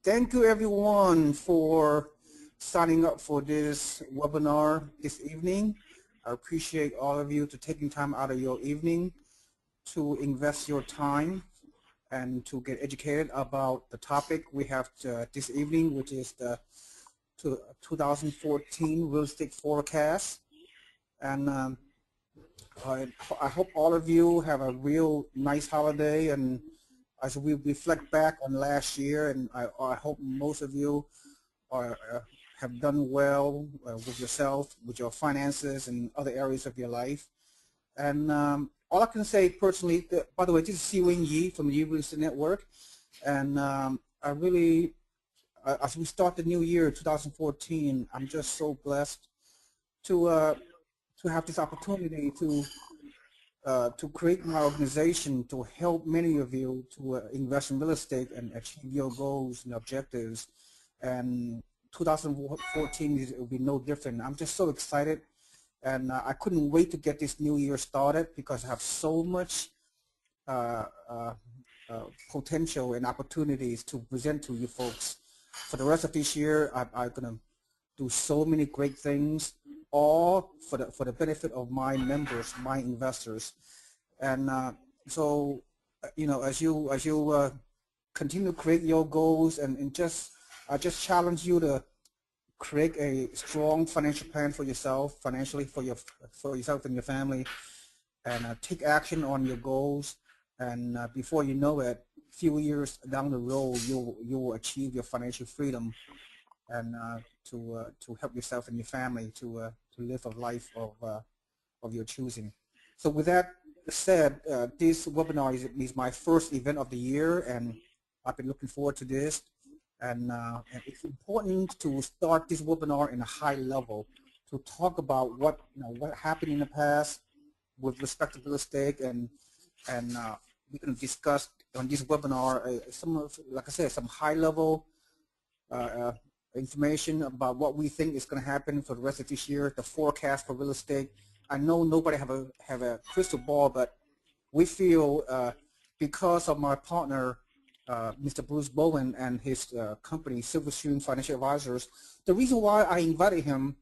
Thank you everyone for signing up for this webinar this evening. I appreciate all of you to taking time out of your evening to invest your time and to get educated about the topic we have this evening, which is the 2014 real estate forecast. And I hope all of you have a real nice holiday, and as we reflect back on last year, and I hope most of you have done well with yourself, with your finances, and other areas of your life. And all I can say personally, by the way, this is Si-Wing Yi from the Yi Real Estate Network, and I really, as we start the new year, 2014, I'm just so blessed to have this opportunity to create my organization to help many of you to invest in real estate and achieve your goals and objectives. And 2014 will be no different. I'm just so excited, and I couldn't wait to get this new year started because I have so much potential and opportunities to present to you folks. For the rest of this year, I'm going to do so many great things, all for the benefit of my members, my investors. And so, you know, as you continue to create your goals, and I just challenge you to create a strong financial plan for yourself, financially for yourself and your family, and take action on your goals. And before you know it, a few years down the road, you will achieve your financial freedom, and to help yourself and your family to live a life of your choosing. So with that said, this webinar is my first event of the year, and I've been looking forward to this. And it's important to start this webinar in a high level to talk about what happened in the past with respect to real estate, and we can discuss on this webinar like I said, some high level information about what we think is going to happen for the rest of this year, the forecast for real estate. I know nobody have a crystal ball, but we feel because of my partner, Mr. Bruce Bowen, and his company, Silverstream Financial Advisors. The reason why I invited him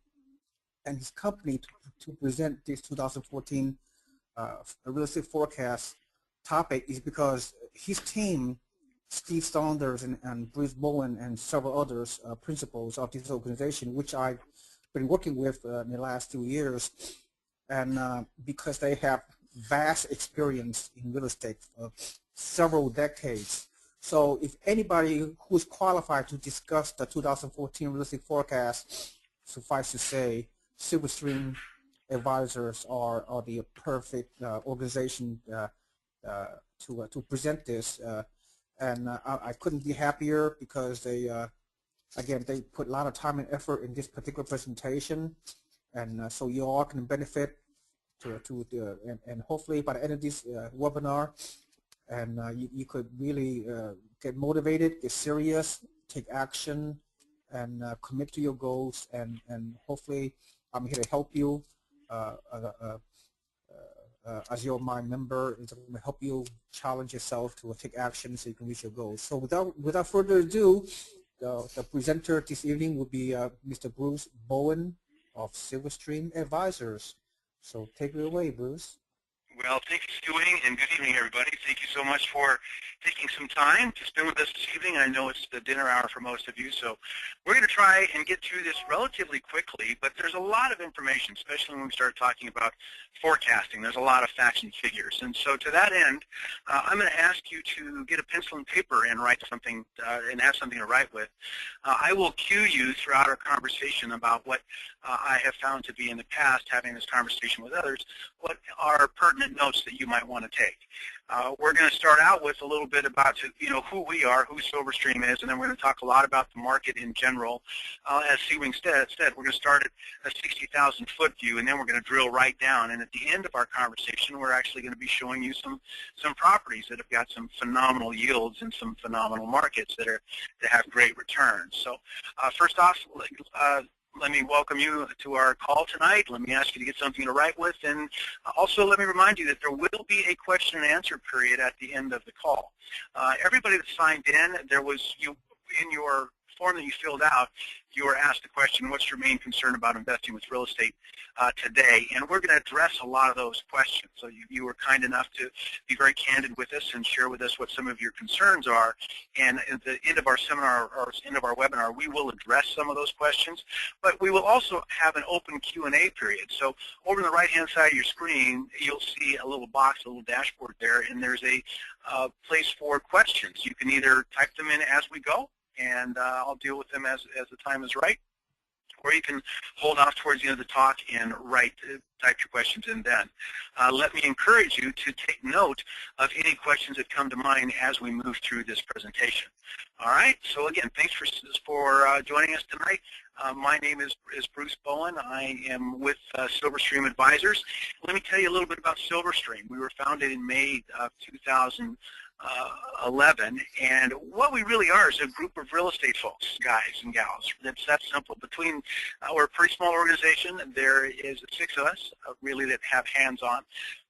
and his company to present this 2014 real estate forecast topic is because his team, Steve Saunders and Bruce Bowen and several others, principals of this organization, which I've been working with in the last 2 years, and because they have vast experience in real estate for several decades. So if anybody who's qualified to discuss the 2014 real estate forecast, suffice to say, Silverstream Advisors are the perfect organization to present this. And I couldn't be happier because they, again, they put a lot of time and effort in this particular presentation, and so you all can benefit and hopefully by the end of this webinar, and you could really get motivated, get serious, take action, and commit to your goals, and hopefully I'm here to help you as you're my member. It's going to help you challenge yourself to take action so you can reach your goals. So without further ado, the presenter this evening will be Mr. Bruce Bowen of Silverstream Advisors. So take it away, Bruce. Well, thank you, Si-Wing, and good evening, everybody. Thank you so much for taking some time to spend with us this evening. I know it's the dinner hour for most of you, so we're going to try and get through this relatively quickly, but there's a lot of information, especially when we start talking about forecasting. There's a lot of facts and figures, and so to that end, I'm going to ask you to get a pencil and paper and write something and have something to write with. I will cue you throughout our conversation about what I have found to be in the past, having this conversation with others, what are pertinent notes that you might want to take. We're going to start out with a little bit about who we are, who Silverstream is, and then we're going to talk a lot about the market in general. As Si-Wing said, we're going to start at a 60,000 foot view, and then we're going to drill right down. And at the end of our conversation, we're actually going to be showing you some properties that have got some phenomenal yields and some phenomenal markets that have great returns. So first off, let me welcome you to our call tonight. Let me ask you to get something to write with, and also let me remind you that there will be a question and answer period at the end of the call. Everybody that signed in, in your form that you filled out, you were asked the question, what's your main concern about investing with real estate today? And we're going to address a lot of those questions. So you were kind enough to be very candid with us and share with us what some of your concerns are. And at the end of our seminar or end of our webinar, we will address some of those questions. But we will also have an open Q&A period. So over on the right-hand side of your screen, you'll see a little box, a little dashboard there, and there's a place for questions. You can either type them in as we go, and I'll deal with them as the time is right. Or you can hold off towards the end of the talk and type your questions in then. Let me encourage you to take note of any questions that come to mind as we move through this presentation. All right, so again, thanks for joining us tonight. My name is Bruce Bowen. I am with Silverstream Advisors. Let me tell you a little bit about Silverstream. We were founded in May of 2011, and what we really are is a group of real estate folks, guys and gals. It's that simple. We're a pretty small organization. There is 6 of us really that have hands-on.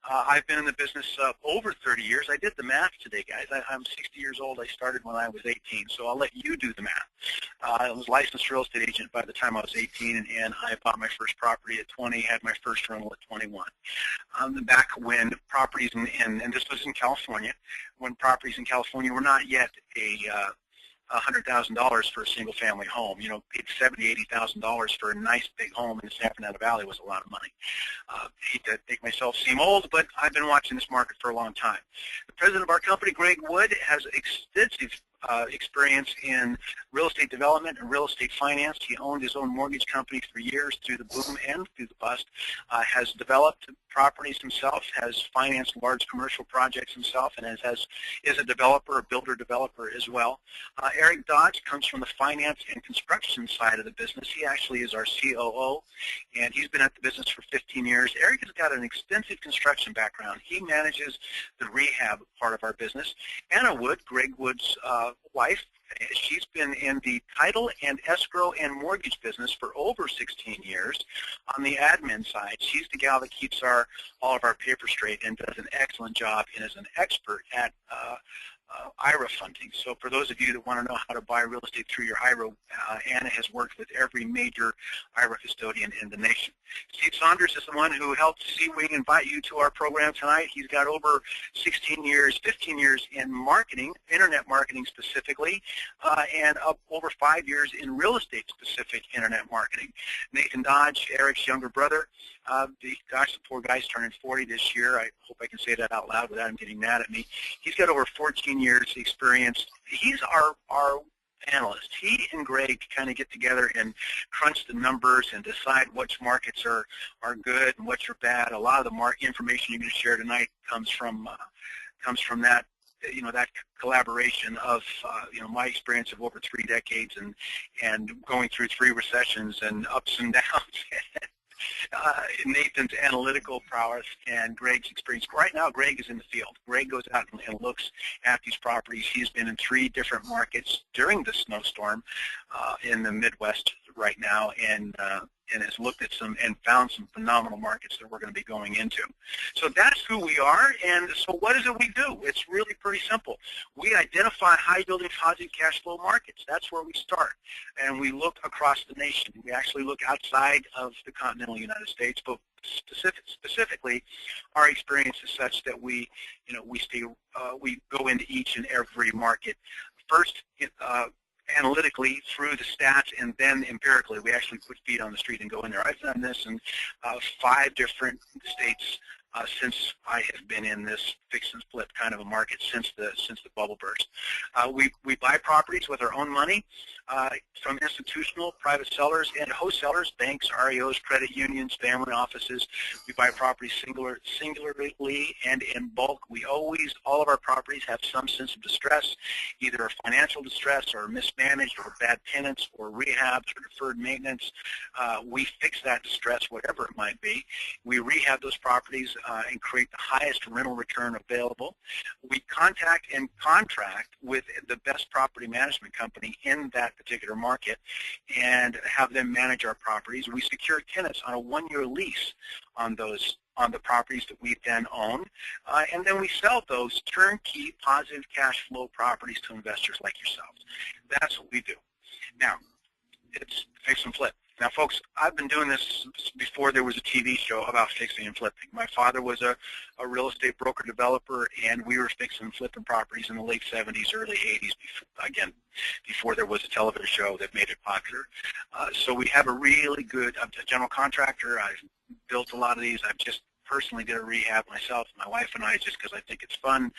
I've been in the business over 30 years. I did the math today, guys. I'm 60 years old. I started when I was 18, so I'll let you do the math. I was a licensed real estate agent by the time I was 18, and I bought my first property at 20, had my first rental at 21. Back when properties, and this was in California, when properties in California were not yet $100,000 for a single-family home. You know, paid $70,000, $80,000 for a nice big home in the San Fernando Valley was a lot of money. I hate to make myself seem old, but I've been watching this market for a long time. The president of our company, Greg Wood, has extensive experience in real estate development and real estate finance. He owned his own mortgage company for years through the boom and through the bust, has developed properties himself, has financed large commercial projects himself, and is a developer, a builder-developer as well. Eric Dodge comes from the finance and construction side of the business. He actually is our COO, and he's been at the business for 15 years. Eric has got an extensive construction background. He manages the rehab part of our business. Anna Wood, Greg Wood's wife, she's been in the title and escrow and mortgage business for over 16 years on the admin side. She's the gal that keeps all of our papers straight and does an excellent job and is an expert at IRA funding. So for those of you that want to know how to buy real estate through your IRA, Anna has worked with every major IRA custodian in the nation. Steve Saunders is the one who helped see we invite you to our program tonight. He's got over 15 years in marketing, internet marketing specifically, and over 5 years in real estate specific internet marketing. Nathan Dodge, Eric's younger brother, gosh, the poor guy's turning 40 this year. I hope I can say that out loud without him getting mad at me. He's got over 14 years experience. He's our analyst. He and Greg kind of get together and crunch the numbers and decide which markets are good and which are bad. A lot of the information you're going to share tonight comes from that, that collaboration of my experience of over 3 decades and going through 3 recessions and ups and downs. Nathan's analytical prowess and Greg's experience. Right now, Greg is in the field. Greg goes out and looks at these properties. He's been in 3 different markets during the snowstorm in the Midwest right now, and has looked at some and found some phenomenal markets that we're going to be going into. So that's who we are, and so what is it we do? It's really pretty simple. We identify high-building positive cash flow markets. That's where we start, and we look across the nation. We actually look outside of the continental United States, but specifically, our experience is such that we go into each and every market. First, analytically through the stats, and then empirically we actually put feet on the street and go in there. I've done this in 5 different states since I have been in this fix and flip kind of a market since the bubble burst. We buy properties with our own money from institutional, private sellers, and wholesalers, banks, REOs, credit unions, family offices. We buy properties singularly and in bulk. All of our properties have some sense of distress, either a financial distress or mismanaged or bad tenants or rehabs or deferred maintenance. We fix that distress, whatever it might be. We rehab those properties and create the highest rental return available. We contact and contract with the best property management company in that particular market and have them manage our properties. We secure tenants on a 1-year lease on the properties that we then own, and then we sell those turnkey positive cash flow properties to investors like yourselves. That's we do. Now, it's fix and flip. Now, folks, I've been doing this before there was a TV show about fixing and flipping. My father was a real estate broker developer, and we were fixing and flipping properties in the late 70s, early 80s, before there was a television show that made it popular. So we have a really good general contractor. I've built a lot of these. I've just personally did a rehab myself, my wife and I, just because I think it's fun.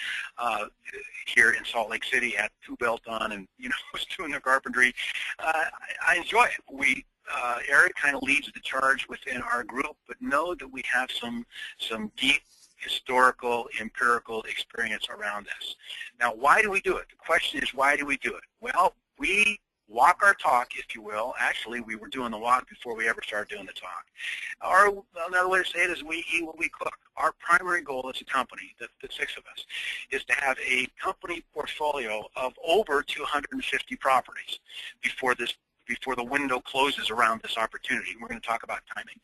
Here in Salt Lake City, had 2 built on, and was doing the carpentry. I enjoy it. Eric kind of leads the charge within our group, but know that we have some deep historical, empirical experience around this. Now, why do we do it? The question is, why do we do it? Well, we walk our talk, if you will. Actually, we were doing the walk before we ever started doing the talk. Or another way to say it is we eat what we cook. Our primary goal as a company, the 6 of us, is to have a company portfolio of over 250 properties before the window closes around this opportunity. We're going to talk about timing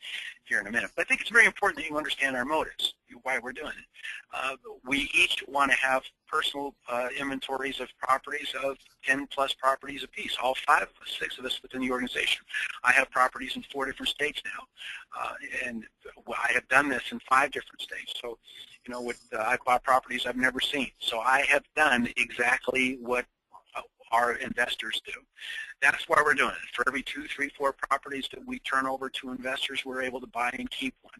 here in a minute. But I think it's very important that you understand our motives, why we're doing it. We each want to have personal inventories of properties of 10-plus properties apiece, all 6 of us within the organization. I have properties in 4 different states now, and I have done this in 5 different states. So, I've bought properties I've never seen. So I have done exactly what our investors do. That's why we're doing it. For every 2, 3, 4 properties that we turn over to investors, we're able to buy and keep one.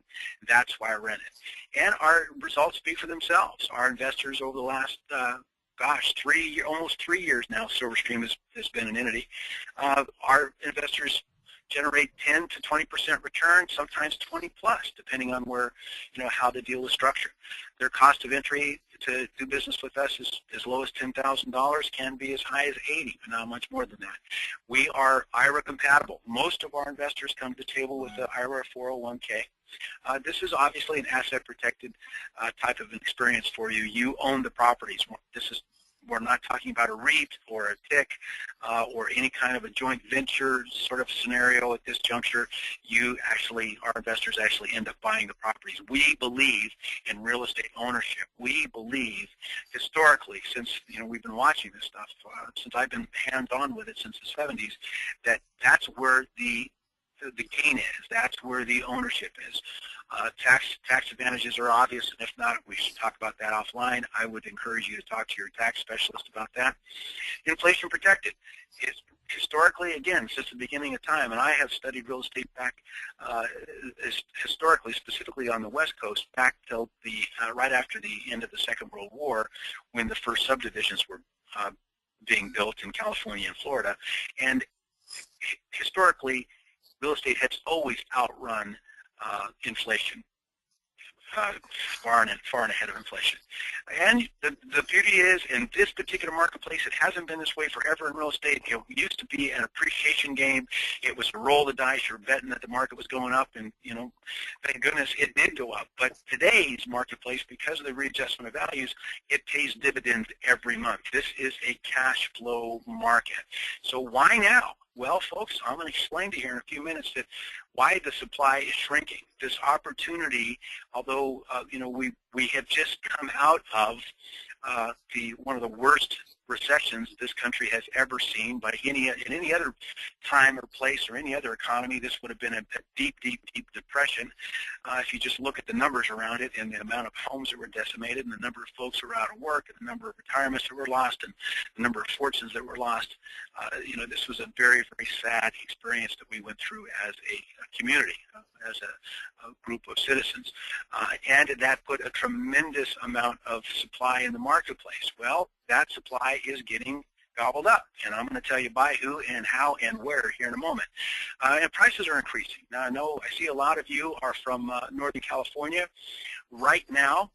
That's why I rent it. And our results speak for themselves. Our investors over the last, almost 3 years now, Silverstream has been an entity. Our investors generate 10 to 20% return, sometimes 20 plus, depending on where, how the deal is structured. Their cost of entry to do business with us is as low as $10,000, can be as high as $80,000, but not much more than that. We are IRA compatible. Most of our investors come to the table with the IRA 401k. This is obviously an asset protected type of an experience for you. You own the properties. We're not talking about a REIT or a TIC or any kind of a joint venture sort of scenario at this juncture. Our investors actually end up buying the properties. We believe in real estate ownership. We believe historically, since we've been watching this stuff, since I've been hands-on with it since the 70s, that's where the gain is. That's where the ownership is. Tax advantages are obvious, and if not, we should talk about that offline. I would encourage you to talk to your tax specialist about that. Inflation protected. It's historically, again, since the beginning of time, and I have studied real estate back historically, specifically on the West Coast, back till right after the end of the Second World War, when the first subdivisions were being built in California and Florida. And historically, real estate has always outrun inflation, far and ahead of inflation. And the beauty is, in this particular marketplace, it hasn't been this way forever in real estate. It used to be an appreciation game. It was a roll the dice. You're betting that the market was going up, and thank goodness it did go up. But today's marketplace, because of the readjustment of values, it pays dividends every month. This is a cash flow market. So why now? Well, folks, I'm going to explain to you here in a few minutes why the supply is shrinking. This opportunity, although we have just come out of one of the worst recessions this country has ever seen in any other time or place or any other economy, this would have been a deep, deep, deep depression. If you just look at the numbers around it and the amount of homes that were decimated and the number of folks who were out of work and the number of retirements that were lost and the number of fortunes that were lost, this was a very, very sad experience that we went through as a community, as a group of citizens. And that put a tremendous amount of supply in the marketplace. Well, that supply is getting gobbled up, and I'm going to tell you by who and how and where here in a moment. And prices are increasing. Now, I know I see a lot of you are from Northern California. Right now,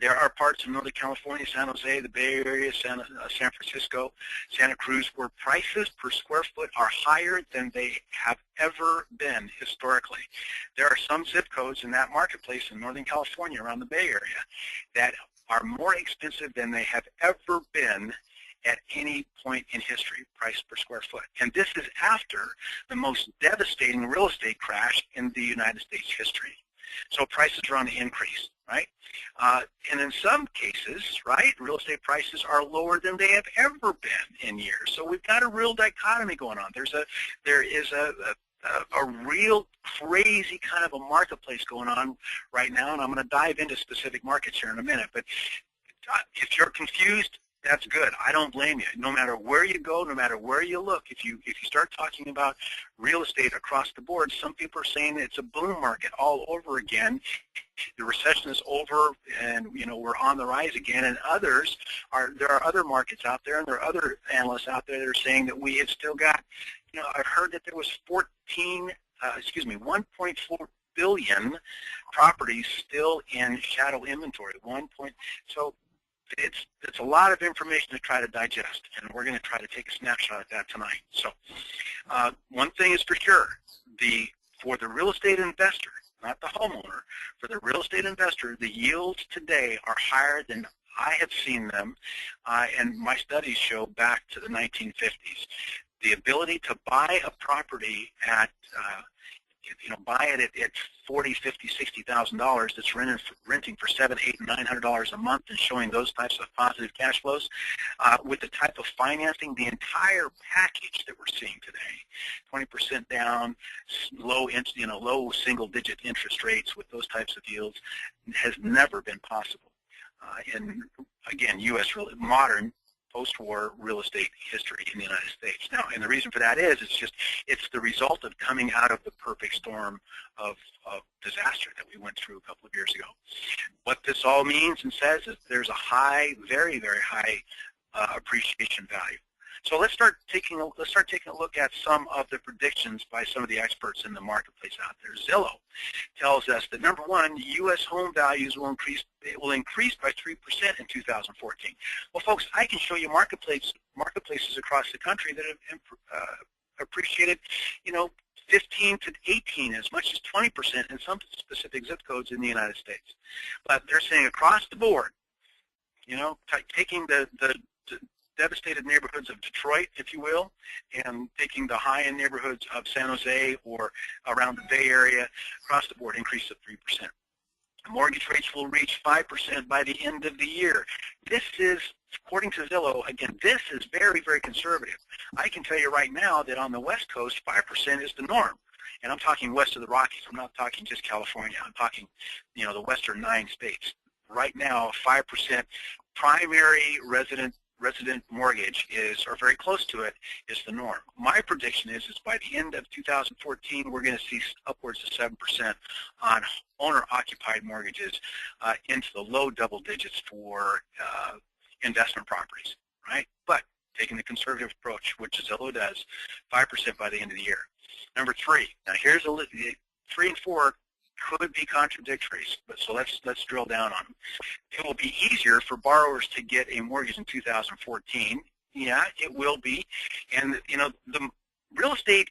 there are parts of Northern California, San Jose, the Bay Area, San Francisco, Santa Cruz, where prices per square foot are higher than they have ever been historically. There are some zip codes in that marketplace in Northern California around the Bay Area that are more expensive than they have ever been at any point in history, price per square foot. And this is after the most devastating real estate crash in the United States history. So prices are on the increase, right? And in some cases, right, real estate prices are lower than they have ever been in years. So we've got a real dichotomy going on. There is a real crazy kind of a marketplace going on right now, and I'm going to dive into specific markets here in a minute. But if you're confused, that's good. I don't blame you. No matter where you go, no matter where you look, if you start talking about real estate across the board, some people are saying it's a boom market all over again. The recession is over, and we're on the rise again. And there are other markets out there, and there are other analysts out there that are saying that we have still got. I've heard that there was 1.4 billion properties still in shadow inventory. So it's a lot of information to try to digest, and we're going to try to take a snapshot at that tonight. So one thing is for sure, for the real estate investor, not the homeowner, for the real estate investor, the yields today are higher than I have seen them, and my studies show back to the 1950s. The ability to buy a property at buy it at $40,000, $50,000, $60,000 that's renting for $700, $800, and $900 a month and showing those types of positive cash flows with the type of financing, the entire package that we're seeing today, 20% down, low single-digit interest rates with those types of yields has never been possible. In again, U.S. modern post-war real estate history in the United States. Now, and the reason for that is it's the result of coming out of the perfect storm of disaster that we went through a couple of years ago. What this all means and says is there's a high, very, very high appreciation value. So let's start taking a look at some of the predictions by some of the experts in the marketplace out there. Zillow tells us that number one, U.S. home values will increase by 3% in 2014. Well, folks, I can show you marketplaces across the country that have appreciated, 15 to 18, as much as 20% in some specific zip codes in the United States. But they're saying across the board, taking the devastated neighborhoods of Detroit, if you will, and taking the high-end neighborhoods of San Jose or around the Bay Area, across the board, increase of 3%. Mortgage rates will reach 5% by the end of the year. This is, according to Zillow, again, this is very, very conservative. I can tell you right now that on the West Coast, 5% is the norm. And I'm talking west of the Rockies. I'm not talking just California. I'm talking, the western 9 states. Right now, 5% primary resident mortgage or very close to it, is the norm. My prediction is by the end of 2014, we're going to see upwards of 7% on owner-occupied mortgages into the low double digits for investment properties, right? But taking the conservative approach, which Zillow does, 5% by the end of the year. Number 3, now here's 3 and 4 could be contradictory, but so let's drill down on them. It will be easier for borrowers to get a mortgage in 2014. Yeah, it will be. And the real estate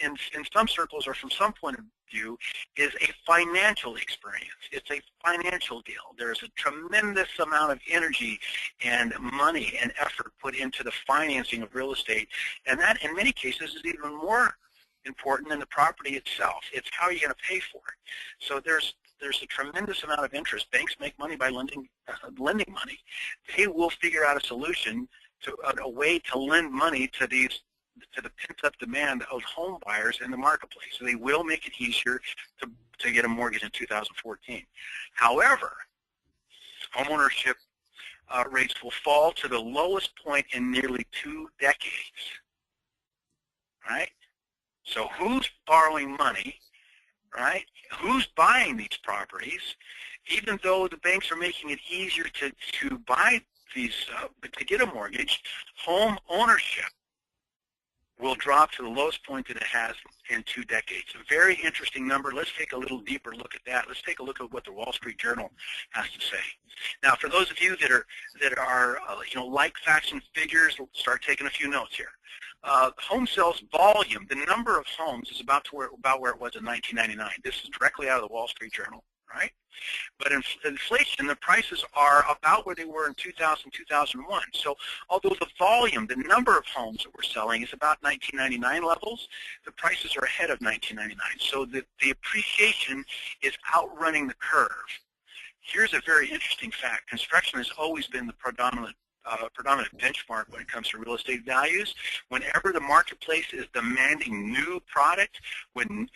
in some circles or from some point of view is a financial experience. It's a financial deal. There's a tremendous amount of energy and money and effort put into the financing of real estate, and that in many cases is even more important than the property itself. It's how you're going to pay for it. So there's a tremendous amount of interest. Banks make money by lending money. They will figure out a solution to a way to lend money to the pent-up demand of home buyers in the marketplace. So they will make it easier to get a mortgage in 2014. However, homeownership rates will fall to the lowest point in nearly 2 decades. Right? So who's borrowing money, right? Who's buying these properties? Even though the banks are making it easier to buy these, to get a mortgage, home ownership will drop to the lowest point that it has in 2 decades. A very interesting number. Let's take a little deeper look at that. Let's take a look at what the Wall Street Journal has to say. Now, for those of you that are like facts and figures, start taking a few notes here. Home sales volume, the number of homes is about where it was in 1999. This is directly out of the Wall Street Journal, right? But inflation, the prices are about where they were in 2000, 2001. So although the volume, the number of homes that we're selling is about 1999 levels, the prices are ahead of 1999. So the appreciation is outrunning the curve. Here's a very interesting fact. Construction has always been the predominant benchmark when it comes to real estate values. Whenever the marketplace is demanding new product, when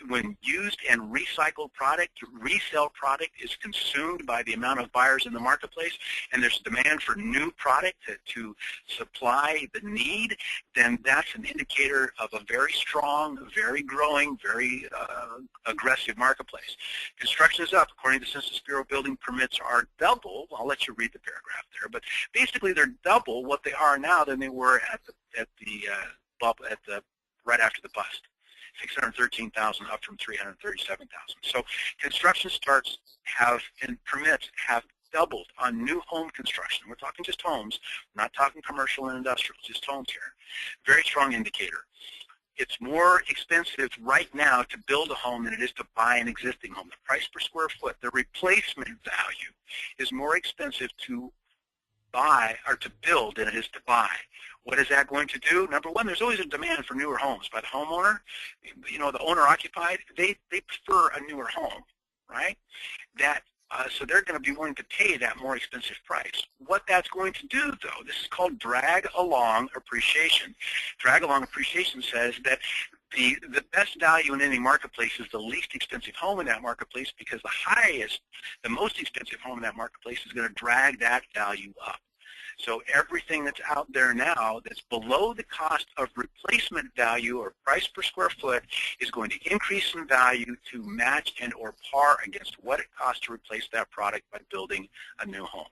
used and recycled product, resale product is consumed by the amount of buyers in the marketplace, and there's demand for new product to supply the need, then that's an indicator of a very strong, very growing, very aggressive marketplace. Construction is up. According to the Census Bureau, building permits are double. I'll let you read the paragraph there, but basically they're double what they are now than they were at the right after the bust. 613,000 up from 337,000. So construction starts and permits have doubled on new home construction. We're talking just homes, we're not talking commercial and industrial, just homes here. Very strong indicator. It's more expensive right now to build a home than it is to buy an existing home. The price per square foot, the replacement value, is more expensive to buy or to build than it is to buy. What is that going to do? Number one, there's always a demand for newer homes by the homeowner. You know, the owner occupied, they prefer a newer home, right? So they're going to be willing to pay that more expensive price. What that's going to do, though, this is called drag along appreciation. Drag along appreciation says that the best value in any marketplace is the least expensive home in that marketplace, because the most expensive home in that marketplace is going to drag that value up. So everything that's out there now that's below the cost of replacement value or price per square foot is going to increase in value to match and or par against what it costs to replace that product by building a new home.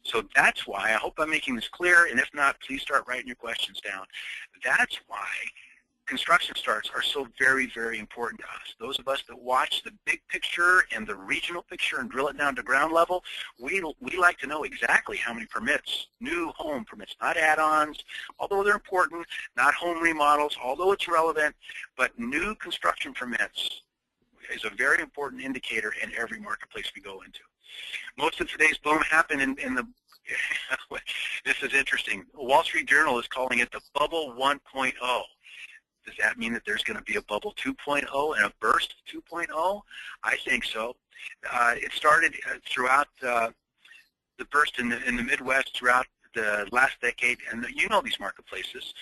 So that's why, I hope I'm making this clear, and if not, please start writing your questions down. That's why construction starts are so very, very important to us. Those of us that watch the big picture and the regional picture and drill it down to ground level, we like to know exactly how many permits, new home permits, not add-ons, although they're important, not home remodels, although it's relevant, but new construction permits is a very important indicator in every marketplace we go into. Most of today's boom happened in the, this is interesting, Wall Street Journal is calling it the bubble 1.0. Does that mean that there's going to be a bubble 2.0 and a burst 2.0? I think so. It started throughout the burst in the Midwest throughout the last decade, and you know these marketplaces: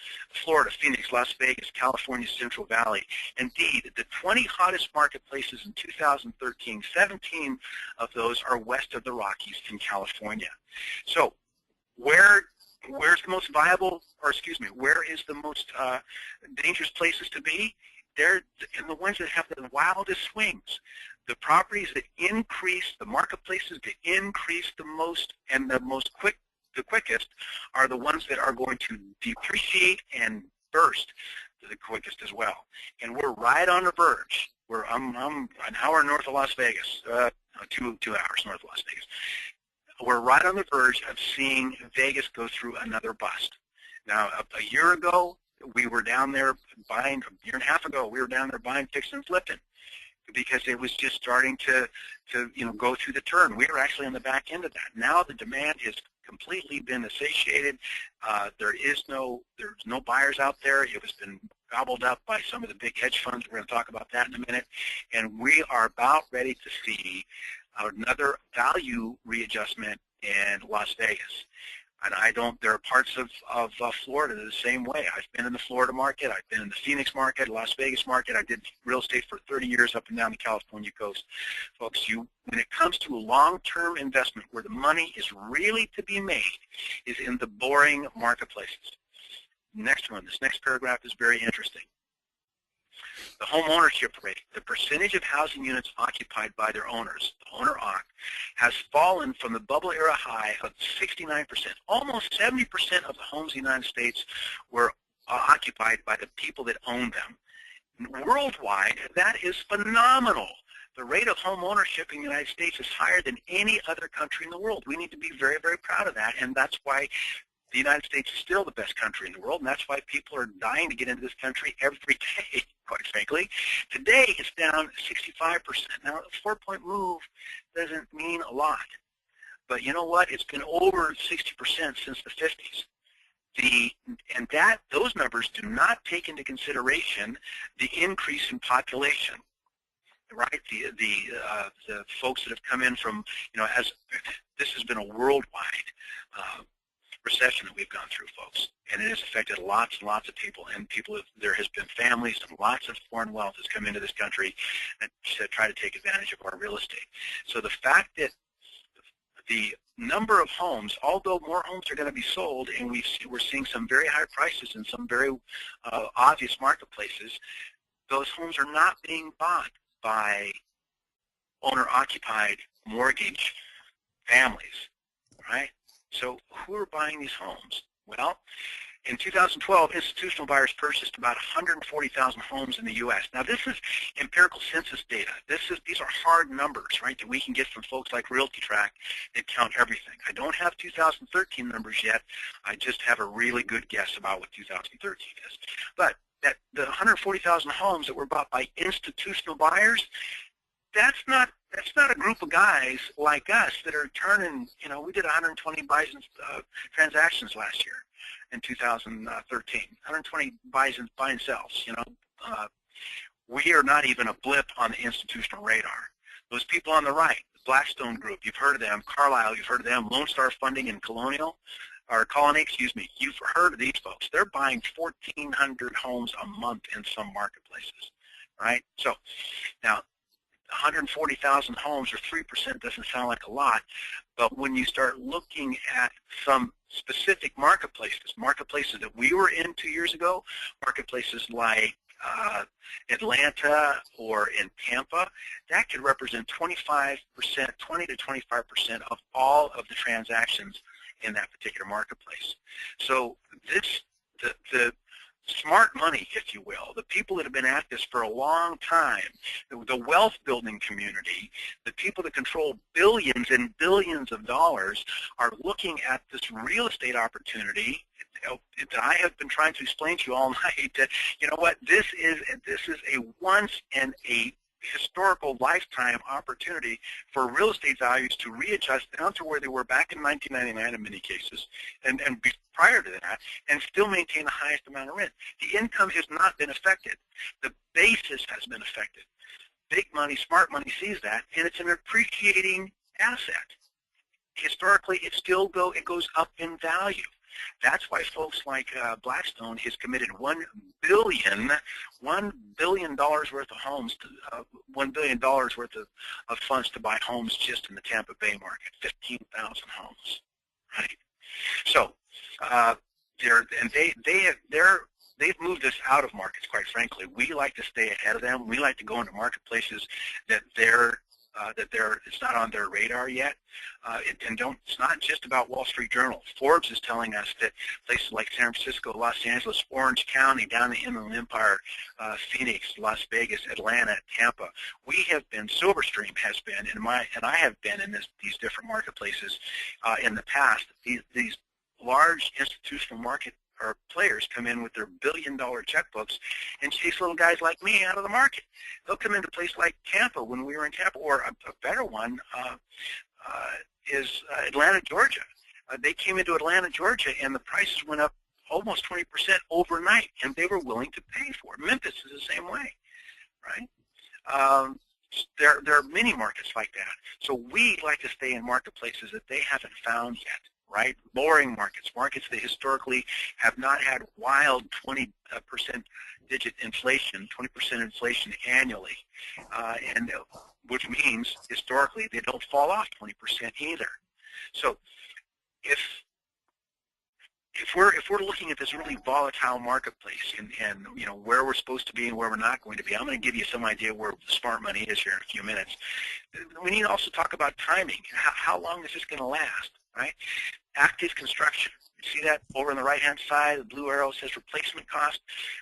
Florida, Phoenix, Las Vegas, California, Central Valley. Indeed, the 20 hottest marketplaces in 2013, 17 of those are west of the Rockies in California. So where's the most viable, or excuse me, where is the most dangerous places to be? They're in the ones that have the wildest swings. The properties that increase, the marketplaces that increase the most and the quickest are the ones that are going to depreciate and burst the quickest as well. And we're right on the verge. I'm an hour north of Las Vegas, 2 hours north of Las Vegas. We're right on the verge of seeing Vegas go through another bust. Now, a year ago, we were down there buying, a year and a half ago, we were down there buying, fixing, and flipping, because it was just starting to go through the turn. We were actually on the back end of that. Now the demand has completely been satiated. There's no buyers out there. It has been gobbled up by some of the big hedge funds. We're going to talk about that in a minute. And we are about ready to see another value readjustment in Las Vegas. And there are parts of Florida the same way. I've been in the Florida market. I've been in the Phoenix market, Las Vegas market. I did real estate for 30 years up and down the California coast. Folks, when it comes to a long-term investment where the money is really to be made is in the boring marketplaces. Next one, this next paragraph is very interesting. The home ownership rate, the percentage of housing units occupied by their owners, the owner OC, has fallen from the bubble era high of 69%. Almost 70% of the homes in the United States were occupied by the people that own them. Worldwide, that is phenomenal. The rate of home ownership in the United States is higher than any other country in the world. We need to be very, very proud of that, and that's why the United States is still the best country in the world, and that's why people are dying to get into this country every day, quite frankly. Today, it's down 65%. Now, a 4-point move doesn't mean a lot. But you know what? It's been over 60% since the 50s. Those numbers do not take into consideration the increase in population, right? The folks that have come in from, as this has been a worldwide recession that we've gone through, folks, and it has affected lots and lots of people. And there has been families and lots of foreign wealth has come into this country and to try to take advantage of our real estate. So the fact that the number of homes, although more homes are going to be sold, and we're seeing some very high prices in some very obvious marketplaces, those homes are not being bought by owner-occupied mortgage families, right? So who are buying these homes? Well, in 2012, institutional buyers purchased about 140,000 homes in the U.S. Now, this is empirical census data. These are hard numbers, right, that we can get from folks like RealtyTrack that count everything. I don't have 2013 numbers yet. I just have a really good guess about what 2013 is. But the 140,000 homes that were bought by institutional buyers, that's not a group of guys like us that are turning, we did 120 buys and transactions last year in 2013, 120 buy and sells, we are not even a blip on the institutional radar. Those people on the right, the Blackstone Group, you've heard of them, Carlyle, you've heard of them, Lone Star Funding and Colony, you've heard of these folks. They're buying 1,400 homes a month in some marketplaces, right? So now, 140,000 homes or 3% doesn't sound like a lot, but when you start looking at some specific marketplaces that we were in 2 years ago, marketplaces like Atlanta or in Tampa, that could represent 20 to 25% of all of the transactions in that particular marketplace. So the smart money, if you will, the people that have been at this for a long time, the wealth building community, the people that control billions and billions of dollars are looking at this real estate opportunity that I have been trying to explain to you all night that, this is a once in a historical lifetime opportunity for real estate values to readjust down to where they were back in 1999 in many cases, and prior to that, and still maintain the highest amount of rent. The income has not been affected. The basis has been affected. Big money, smart money sees that, and it's an appreciating asset. Historically, it goes up in value. That's why folks like Blackstone has committed $1 billion worth of homes, $1 billion worth of funds to buy homes just in the Tampa Bay market, 15,000 homes, right? So they've moved us out of markets, quite frankly. We like to stay ahead of them. We like to go into marketplaces that it's not on their radar yet. It's not just about Wall Street Journal. Forbes is telling us that places like San Francisco, Los Angeles, Orange County, down the Inland Empire, Phoenix, Las Vegas, Atlanta, Tampa, Silverstream has been, and I have been in these different marketplaces in the past. These large institutional market or players come in with their billion-dollar checkbooks and chase little guys like me out of the market. They'll come into a place like Tampa when we were in Tampa, or a better one is Atlanta, Georgia. They came into Atlanta, Georgia, and the prices went up almost 20% overnight, and they were willing to pay for it. Memphis is the same way, right? There are many markets like that. So we like to stay in marketplaces that they haven't found yet. Right? Boring markets that historically have not had wild 20% digit inflation, 20% inflation annually, and which means historically they don't fall off 20% either. So if we're looking at this really volatile marketplace and where we're supposed to be and where we're not going to be, I'm going to give you some idea where the smart money is here in a few minutes. We need to also talk about timing. How long is this going to last? Right? Active construction. You see that over on the right-hand side? The blue arrow says replacement cost.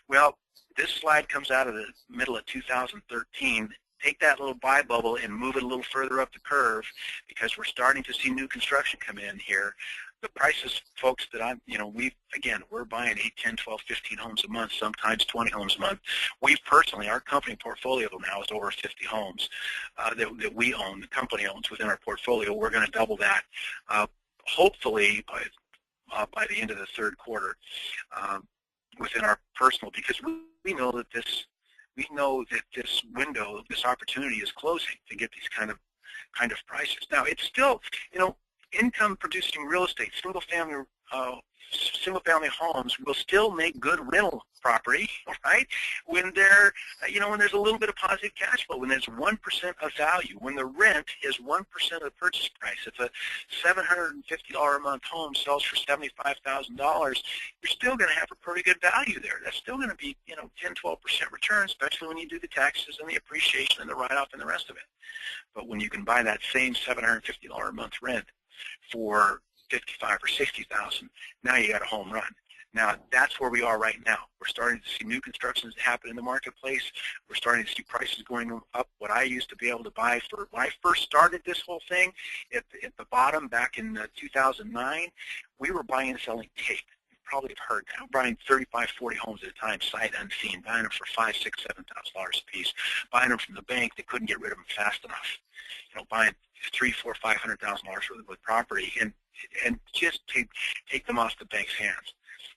Well, this slide comes out of the middle of 2013. Take that little buy bubble and move it a little further up the curve because we're starting to see new construction come in here. the prices, folks, that we're buying 8, 10, 12, 15 homes a month, sometimes 20 homes a month. Our company portfolio now is over 50 homes that we own, the company owns within our portfolio. We're going to double that, hopefully by the end of the third quarter within our personal, because we know that this window, this opportunity is closing to get these kind of prices. Now, it's still, income producing real estate, single family homes will still make good rental property, right? When when there's a little bit of positive cash flow, when there's 1% of value, when the rent is 1% of the purchase price. If a $750 a month home sells for $75,000, you're still going to have a pretty good value there. That's still going to be, 10, 12% return, especially when you do the taxes and the appreciation and the write-off and the rest of it. But when you can buy that same $750 a month rent for $55,000 or $60,000, now you got a home run. Now, that's where we are right now. We're starting to see new constructions happen in the marketplace. We're starting to see prices going up. What I used to be able to buy when I first started this whole thing, at the bottom back in 2009, we were buying and selling tape. You probably have heard that. Buying 35, 40 homes at a time, sight unseen, buying them for $5,000, $6,000, $7,000 a piece, buying them from the bank. They couldn't get rid of them fast enough. Buying $300,000, $400,000, $500,000 worth of property and just take them off the bank's hands.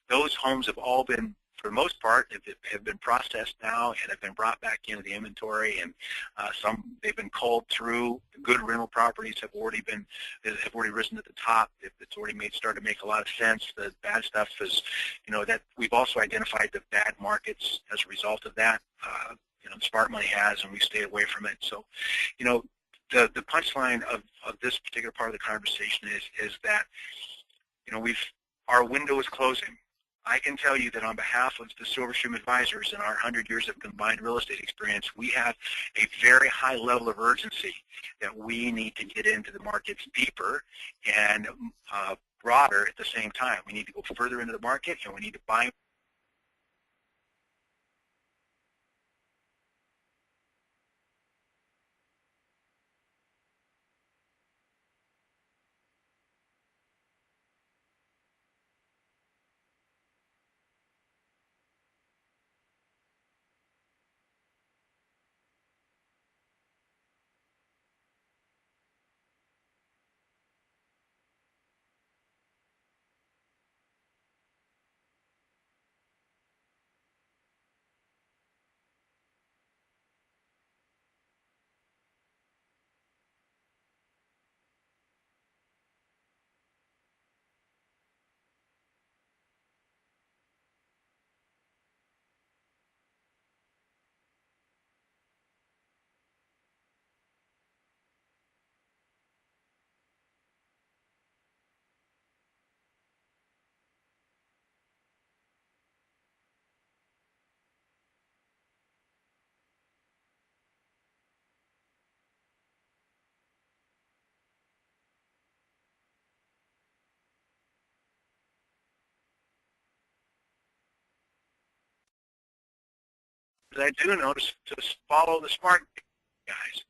Those homes have all been, for the most part, have been processed now and have been brought back into the inventory, and they've been culled through. Good rental properties have already risen to the top. It's already started to make a lot of sense. The bad stuff is, that we've also identified the bad markets as a result of that. Smart money has, and we stay away from it. So, the punchline of this particular part of the conversation is that, our window is closing. I can tell you that on behalf of the Silverstream Advisors and our 100 years of combined real estate experience, we have a very high level of urgency that we need to get into the markets deeper and broader at the same time. We need to go further into the market, and we need to buy. But I do know to follow the smart guys.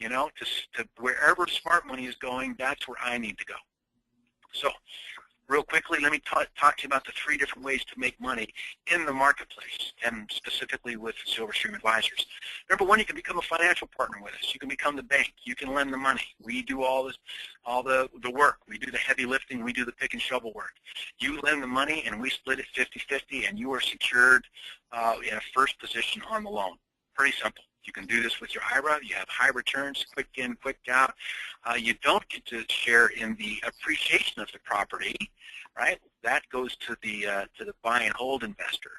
To wherever smart money is going, that's where I need to go. So, real quickly, let me talk to you about the 3 different ways to make money in the marketplace, and specifically with Silverstream Advisors. Number 1, you can become a financial partner with us. You can become the bank. You can lend the money. We do all the work. We do the heavy lifting. We do the pick and shovel work. You lend the money, and we split it 50-50, and you are secured in a first position on the loan. Pretty simple. You can do this with your IRA. You have high returns, quick in, quick out. You don't get to share in the appreciation of the property, right? That goes to the buy and hold investor.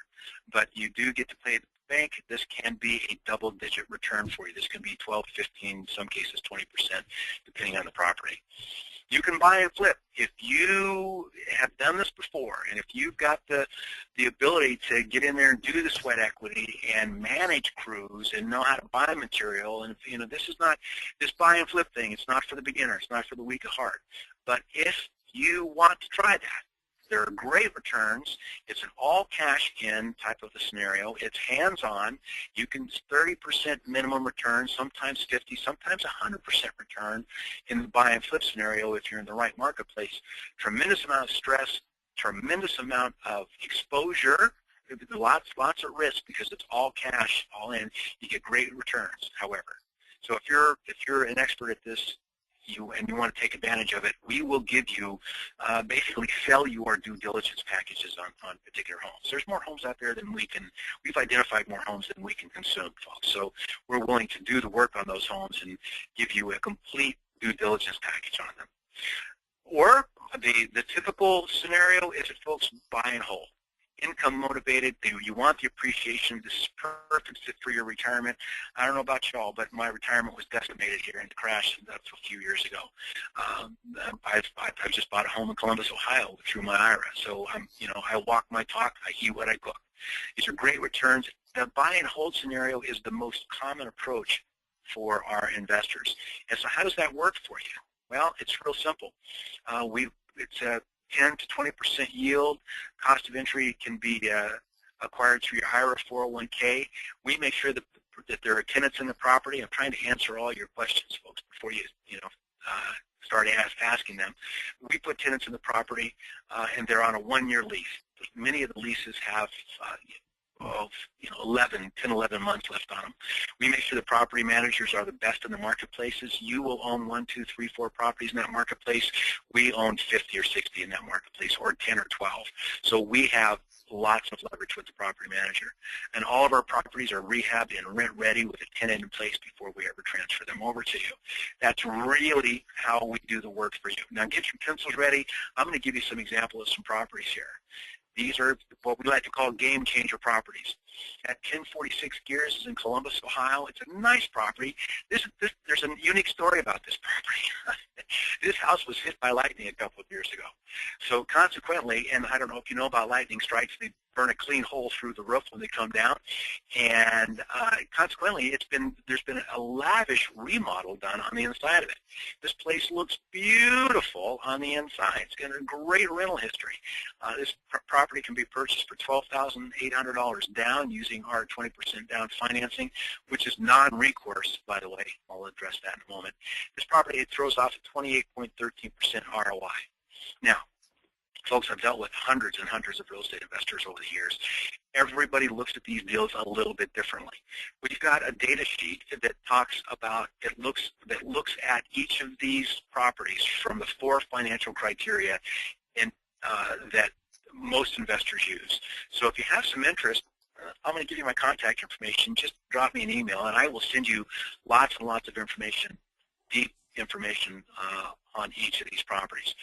But you do get to pay the bank. This can be a double-digit return for you. This can be 12, 15, in some cases 20%, depending on the property. You can buy and flip. If you have done this before, and if you've got the ability to get in there and do the sweat equity and manage crews and know how to buy material, and this is not this buy and flip thing. It's not for the beginner. It's not for the weak of heart. But if you want to try that, There are great returns. It's an all-cash-in type of a scenario. It's hands-on. You can 30% minimum return, sometimes 50, sometimes 100% return in the buy and flip scenario if you're in the right marketplace. Tremendous amount of stress, tremendous amount of exposure, lots of risk because it's all cash, all in. You get great returns, however. So if you're an expert at this, and you want to take advantage of it, we will give you, basically sell you our due diligence packages on particular homes. There's more homes out there than we've identified more homes than we can consume, folks. So we're willing to do the work on those homes and give you a complete due diligence package on them. Or the typical scenario is that folks buy and hold. Income motivated, you want the appreciation. This is perfect fit for your retirement. I don't know about y'all, but my retirement was decimated here in the crash a few years ago. I've just bought a home in Columbus, Ohio through my IRA. So I walk my talk, I eat what I cook. These are great returns. The buy and hold scenario is the most common approach for our investors. And so how does that work for you? Well, it's real simple. It's a 10 to 20% yield. Cost of entry can be acquired through your IRA 401k. We make sure that there are tenants in the property. I'm trying to answer all your questions, folks, before you start asking them. We put tenants in the property, and they're on a one-year lease. Many of the leases have 10, 11 months left on them. We make sure the property managers are the best in the marketplaces. You will own 1, 2, 3, 4 properties in that marketplace. We own 50 or 60 in that marketplace, or 10 or 12. So we have lots of leverage with the property manager. And all of our properties are rehabbed and rent ready with a tenant in place before we ever transfer them over to you. That's really how we do the work for you. Now get your pencils ready. I'm going to give you some examples of some properties here. These are what we like to call game changer properties. At 1046 Gears is in Columbus, Ohio. It's a nice property. There's a unique story about this property. This house was hit by lightning a couple of years ago. So consequently, and I don't know if you know about lightning strikes, they burn a clean hole through the roof when they come down. And consequently, there's been a lavish remodel done on the inside of it. This place looks beautiful on the inside. It's got a great rental history. This property can be purchased for $12,800 down using our 20% down financing, which is non-recourse, by the way. I'll address that in a moment. This property, it throws off a 28.13% ROI. Now, folks, I've dealt with hundreds and hundreds of real estate investors over the years. Everybody looks at these deals a little bit differently. We've got a data sheet that talks about, that looks at each of these properties from the 4 financial criteria that most investors use. So if you have some interest, I'm going to give you my contact information. Just drop me an email, and I will send you lots and lots of information, deep information on each of these properties.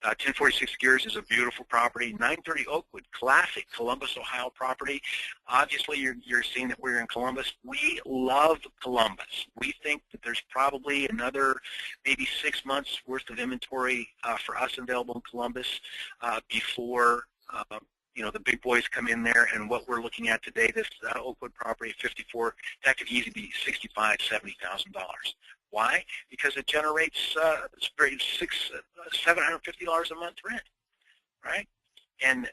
1046 Gears is a beautiful property. 930 Oakwood, classic Columbus, Ohio property. Obviously, you're seeing that we're in Columbus. We love Columbus. We think that there's probably another maybe 6 months worth of inventory for us available in Columbus before the big boys come in there. And what we're looking at today, this Oakwood property, 54, that could easily be $65,000, $70,000. Why? Because it generates $750 a month rent, right? And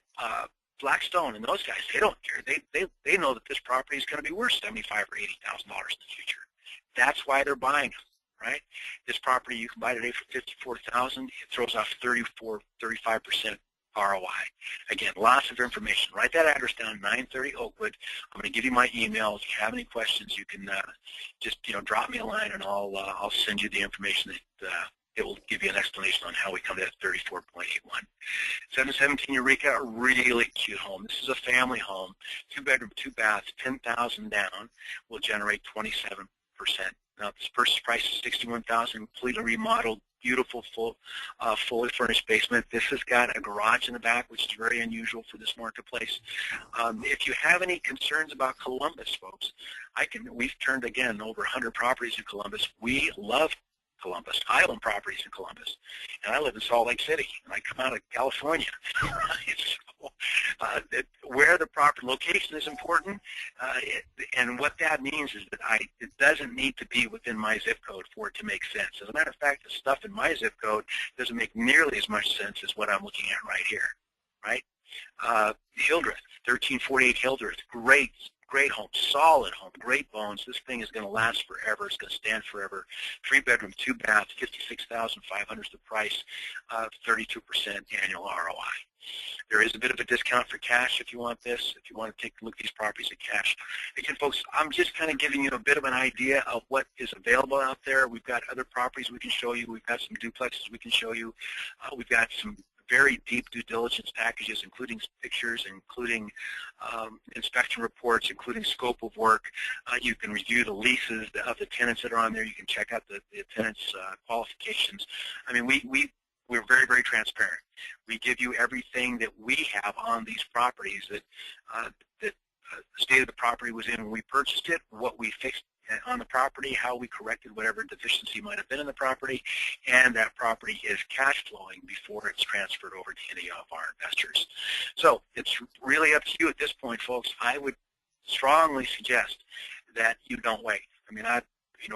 Blackstone and those guys, they don't care. They know that this property is going to be worth $75,000 or $80,000 in the future. That's why they're buying them, right? This property you can buy today for $54,000. It throws off 35% ROI. Again, lots of information. Write that address down, 930 Oakwood. I'm going to give you my email. If you have any questions, you can just drop me a line, and I'll send you the information that it will give you an explanation on how we come to that 34.81. 717 Eureka, a really cute home. This is a family home, 2-bedroom, 2 baths, $10,000 down, will generate 27%. Now, this purchase price is $61,000, completely remodeled, beautiful, fully furnished basement. This has got a garage in the back, which is very unusual for this marketplace. If you have any concerns about Columbus, folks, we've turned, again, over 100 properties in Columbus. We love Columbus. I own properties in Columbus, and I live in Salt Lake City, and I come out of California. Where the proper location is important, and what that means is that it doesn't need to be within my zip code for it to make sense. As a matter of fact, the stuff in my zip code doesn't make nearly as much sense as what I'm looking at right here. right? Hildreth, 1348 Hildreth, great home, solid home, great bones. This thing is going to last forever. It's going to stand forever. 3-bedroom, 2-bath, $56,500 is the price, 32% annual ROI. There is a bit of a discount for cash if you want this, if you want to take a look at these properties at cash. Again, folks, I'm just kind of giving you a bit of an idea of what is available out there. We've got other properties we can show you. We've got some duplexes we can show you. We've got some very deep due diligence packages, including pictures, including inspection reports, including scope of work. You can review the leases of the tenants that are on there. You can check out the tenants' qualifications. I mean, we're very, very transparent. We give you everything that we have on these properties, that the state of the property was in when we purchased it, what we fixed on the property, how we corrected whatever deficiency might have been in the property, and that property is cash flowing before it's transferred over to any of our investors. So it's really up to you at this point, folks. I would strongly suggest that you don't wait. I mean,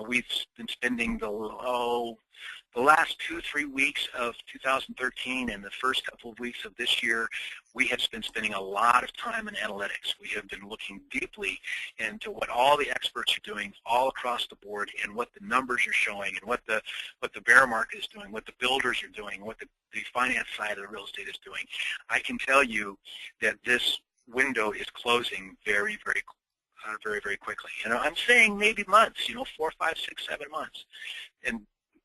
we've been spending the last 2-3 weeks of 2013 and the first couple of weeks of this year, we have been spending a lot of time in analytics. We have been looking deeply into what all the experts are doing all across the board and what the numbers are showing and what the bear market is doing, what the builders are doing, what the finance side of the real estate is doing. I can tell you that this window is closing very, very very quickly. And I'm saying maybe months, 4, 5, 6, 7 months. And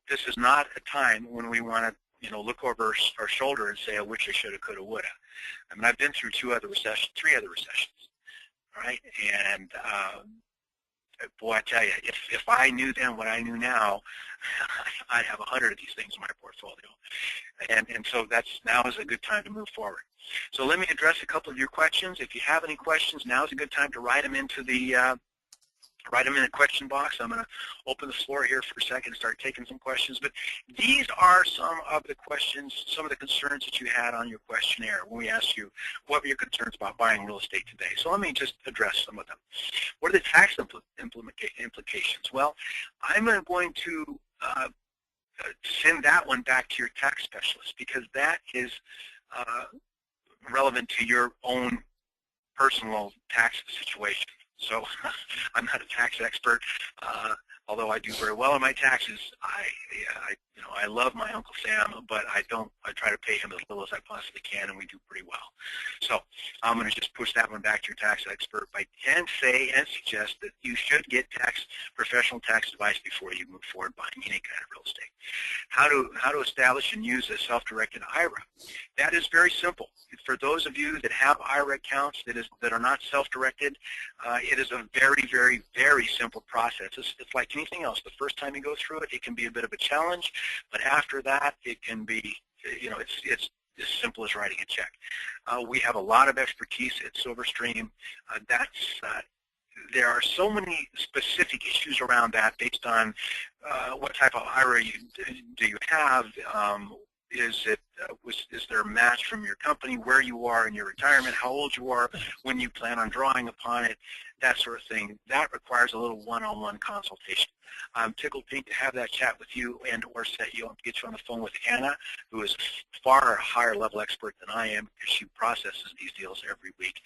this is not a time when we want to, look over our shoulder and say, I wish I shoulda, coulda, woulda. I mean, I've been through 3 other recessions, all right? And boy, I tell you, if I knew then what I knew now, I'd have 100 of these things in my portfolio. And so now is a good time to move forward. So let me address a couple of your questions. If you have any questions, now is a good time to write them into the question box. I'm going to open the floor here for a second and start taking some questions. But these are some of the questions, some of the concerns that you had on your questionnaire when we asked you what were your concerns about buying real estate today. So let me just address some of them. What are the tax implications? Well, I'm going to send that one back to your tax specialist because that is relevant to your own personal tax situation. So I'm not a tax expert, although I do very well on my taxes. I love my Uncle Sam, but I try to pay him as little as I possibly can, and we do pretty well. So I'm going to just push that one back to your tax expert. I can say and suggest that you should get professional tax advice before you move forward buying any kind of real estate. How to establish and use a self-directed IRA? That is very simple. For those of you that have IRA accounts that are not self-directed, it is a very, very, very simple process. It's like anything else. The first time you go through it, it can be a bit of a challenge, but after that, it can be, it's as simple as writing a check. We have a lot of expertise at Silverstream. There are so many specific issues around that based on what type of IRA do you have. Is there a match from your company, where you are in your retirement, how old you are, when you plan on drawing upon it, that sort of thing. That requires a little one-on-one consultation. I'm tickled pink to have that chat with you and or get you on the phone with Anna, who is a far higher level expert than I am because she processes these deals every week.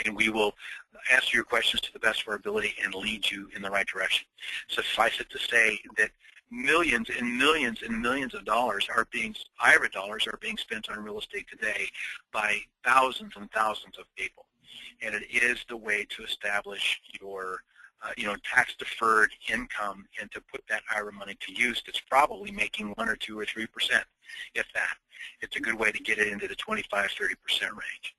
And we will answer your questions to the best of our ability and lead you in the right direction. Suffice it to say that millions and millions and millions of IRA dollars are being spent on real estate today by thousands and thousands of people. And it is the way to establish your tax-deferred income and to put that IRA money to use that's probably making 1 or 2 or 3%, if that. It's a good way to get it into the 25, 30% range,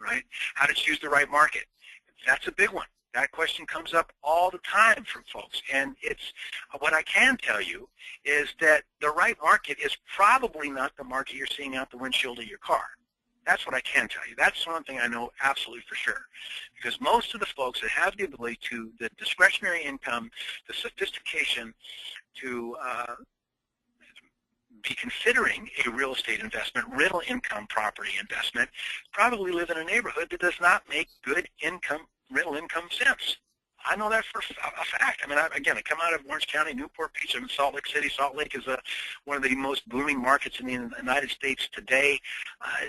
right? How to choose the right market. That's a big one. That question comes up all the time from folks, and what I can tell you is that the right market is probably not the market you're seeing out the windshield of your car. That's what I can tell you. That's one thing I know absolutely for sure, because most of the folks that have the ability to, the discretionary income, the sophistication to be considering a real estate investment, rental income property investment, probably live in a neighborhood that does not make good rental income sense. I know that for a fact. I mean, again, I come out of Orange County, Newport Beach. I'm in Salt Lake City. Salt Lake is one of the most booming markets in the United States today.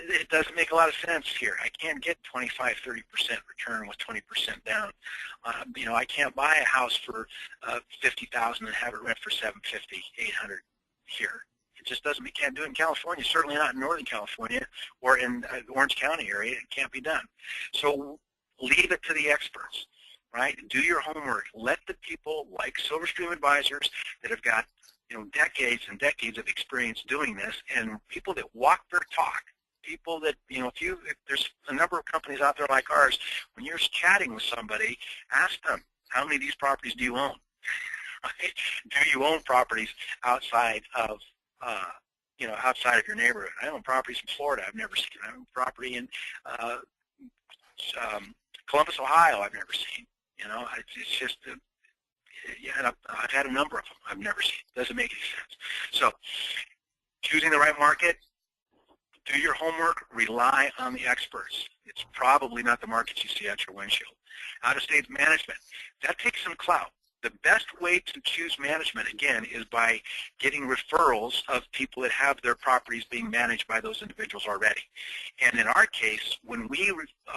It doesn't make a lot of sense here. I can't get 25, 30% return with 20% down. I can't buy a house for $50,000 and have it rent for $750, $800 here. It just doesn't. We can't do it in California. Certainly not in Northern California or in the Orange County area. It can't be done. So leave it to the experts. Right? Do your homework. Let the people like Silverstream Advisors that have got decades and decades of experience doing this, and people that walk their talk. People that if there's a number of companies out there like ours, when you're chatting with somebody, ask them how many of these properties do you own. Right? Do you own properties outside of outside of your neighborhood? I own properties in Florida. I've never seen. I own property in Columbus, Ohio. I've never seen. It's just, and I've had a number of them I've never seen. Doesn't make any sense. So choosing the right market, do your homework, rely on the experts. It's probably not the markets you see at your windshield. Out-of-state management, that takes some clout. The best way to choose management, again, is by getting referrals of people that have their properties being managed by those individuals already. And in our case, when we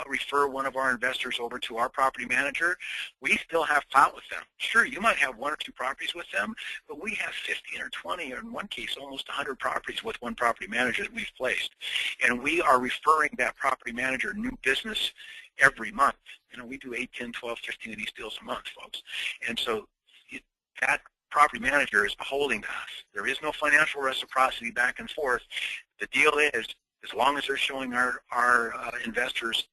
refer one of our investors over to our property manager, we still have clout with them. Sure, you might have 1 or 2 properties with them, but we have 15 or 20, or in one case, almost 100 properties with one property manager that we've placed. And we are referring that property manager new business every month. We do 8, 10, 12, 15 of these deals a month, folks. And so that property manager is beholden to us. There is no financial reciprocity back and forth. The deal is, as long as they're showing our investors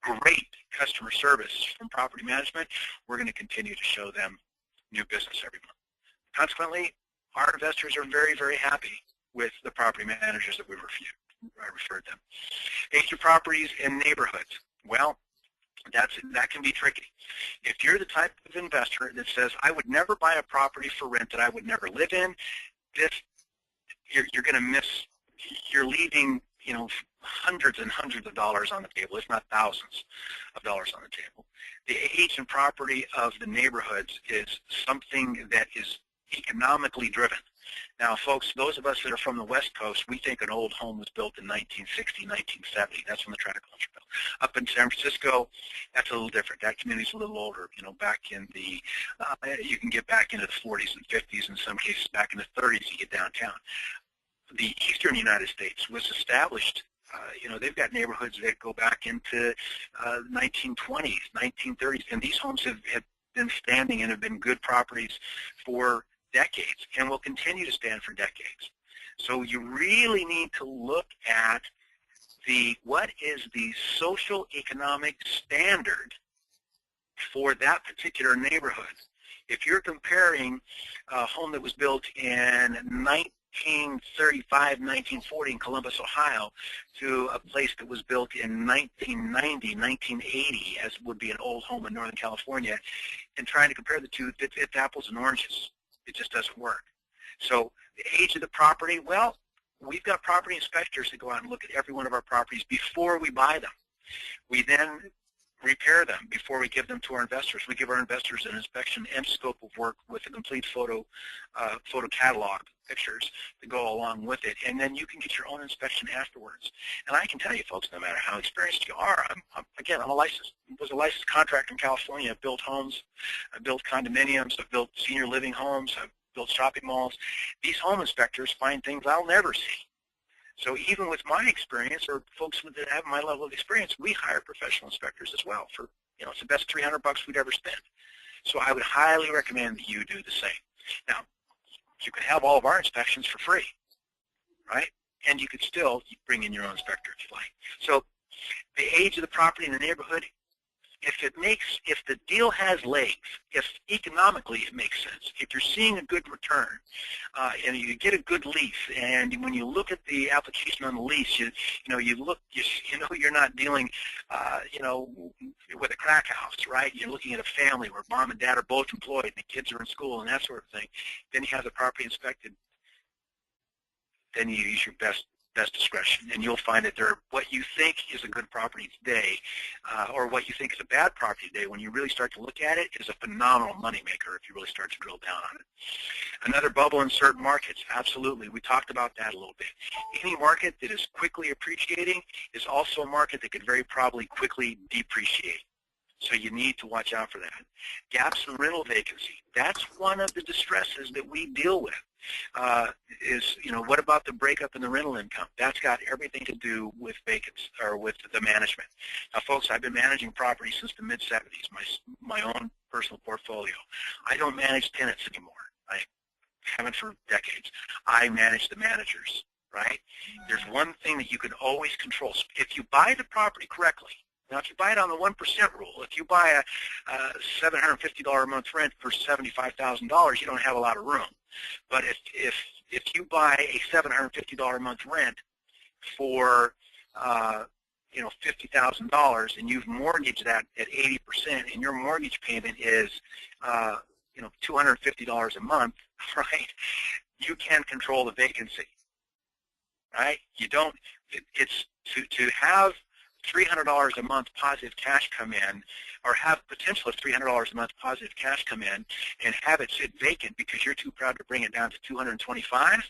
great customer service from property management, we're going to continue to show them new business every month. Consequently, our investors are very, very happy with the property managers that we referred them. Age of properties and neighborhoods. Well, that can be tricky. If you're the type of investor that says, I would never buy a property for rent that I would never live in, you're going to miss, you're leaving, hundreds and hundreds of dollars on the table, if not thousands of dollars on the table. The age and property of the neighborhoods is something that is economically driven. Now, folks, those of us that are from the West Coast, we think an old home was built in 1960, 1970. That's when the tract homes were built. Up in San Francisco, that's a little different. That community's a little older. Back in the, you can get back into the 40s and 50s, in some cases back in the 30s, you get downtown. The eastern United States was established. They've got neighborhoods that go back into 1920s, 1930s, and these homes have been standing and have been good properties for decades and will continue to stand for decades. So you really need to look at what is the social economic standard for that particular neighborhood. If you're comparing a home that was built in 1935, 1940 in Columbus, Ohio, to a place that was built in 1990, 1980, as would be an old home in Northern California, and trying to compare the two, it's apples and oranges. It just doesn't work. So the age of the property, well, we've got property inspectors that go out and look at every one of our properties before we buy them. We then repair them before we give them to our investors. We give our investors an inspection and scope of work with a complete photo catalog, pictures that go along with it, and then you can get your own inspection afterwards. And I can tell you, folks, no matter how experienced you are, I was a licensed contractor in California. I've built homes, I've built condominiums, I've built senior living homes, I've built shopping malls. These home inspectors find things I'll never see. So even with my experience, or folks that have my level of experience, we hire professional inspectors as well for, it's the best $300 we'd ever spend. So I would highly recommend that you do the same. Now, you can have all of our inspections for free, right? And you could still bring in your own inspector if you like. So the age of the property in the neighborhood, if the deal has legs, if economically it makes sense, if you're seeing a good return, and you get a good lease, and when you look at the application on the lease, you know you're not dealing, with a crack house, right? You're looking at a family where mom and dad are both employed, and the kids are in school, and that sort of thing. Then you have the property inspected. Then you use your best best discretion, and you'll find that what you think is a good property today, or what you think is a bad property today, when you really start to look at it, is a phenomenal moneymaker if you really start to drill down on it. Another bubble in certain markets, absolutely. We talked about that a little bit. Any market that is quickly appreciating is also a market that could very probably quickly depreciate. So you need to watch out for that. Gaps in rental vacancy. That's one of the distresses that we deal with. What about the breakup in the rental income? That's got everything to do with vacancy or with the management. Now, folks, I've been managing property since the mid-'70s, my own personal portfolio. I don't manage tenants anymore. I haven't for decades. I manage the managers, right? There's one thing that you can always control. If you buy the property correctly, now, if you buy it on the 1% rule, if you buy a $750 a month rent for $75,000, you don't have a lot of room. But if you buy a $750 a month rent for $50,000 and you've mortgaged that at 80% and your mortgage payment is $250 a month, right? You can control the vacancy, right? You don't. It's to have $300 a month positive cash come in, or have potential of $300 a month positive cash come in, and have it sit vacant because you're too proud to bring it down to $225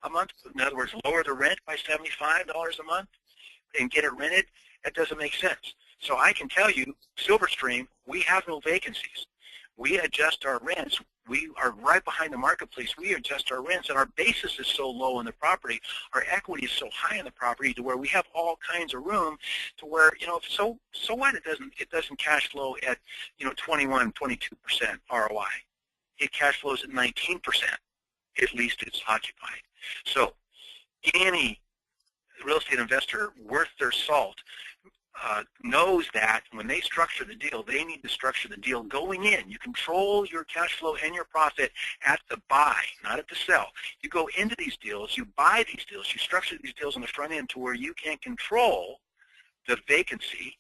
a month. In other words, lower the rent by $75 a month and get it rented. That doesn't make sense. So I can tell you, Silverstream, we have no vacancies. We adjust our rents. We are right behind the marketplace. We adjust our rents, and our basis is so low in the property. Our equity is so high in the property to where we have all kinds of room to where, so what? It doesn't cash flow at 21, 22% ROI. It cash flows at 19%. At least it's occupied. So any real estate investor worth their salt knows that when they structure the deal, they need to structure the deal going in. You control your cash flow and your profit at the buy, not at the sell. You go into these deals, you buy these deals, you structure these deals on the front end to where you can control the vacancy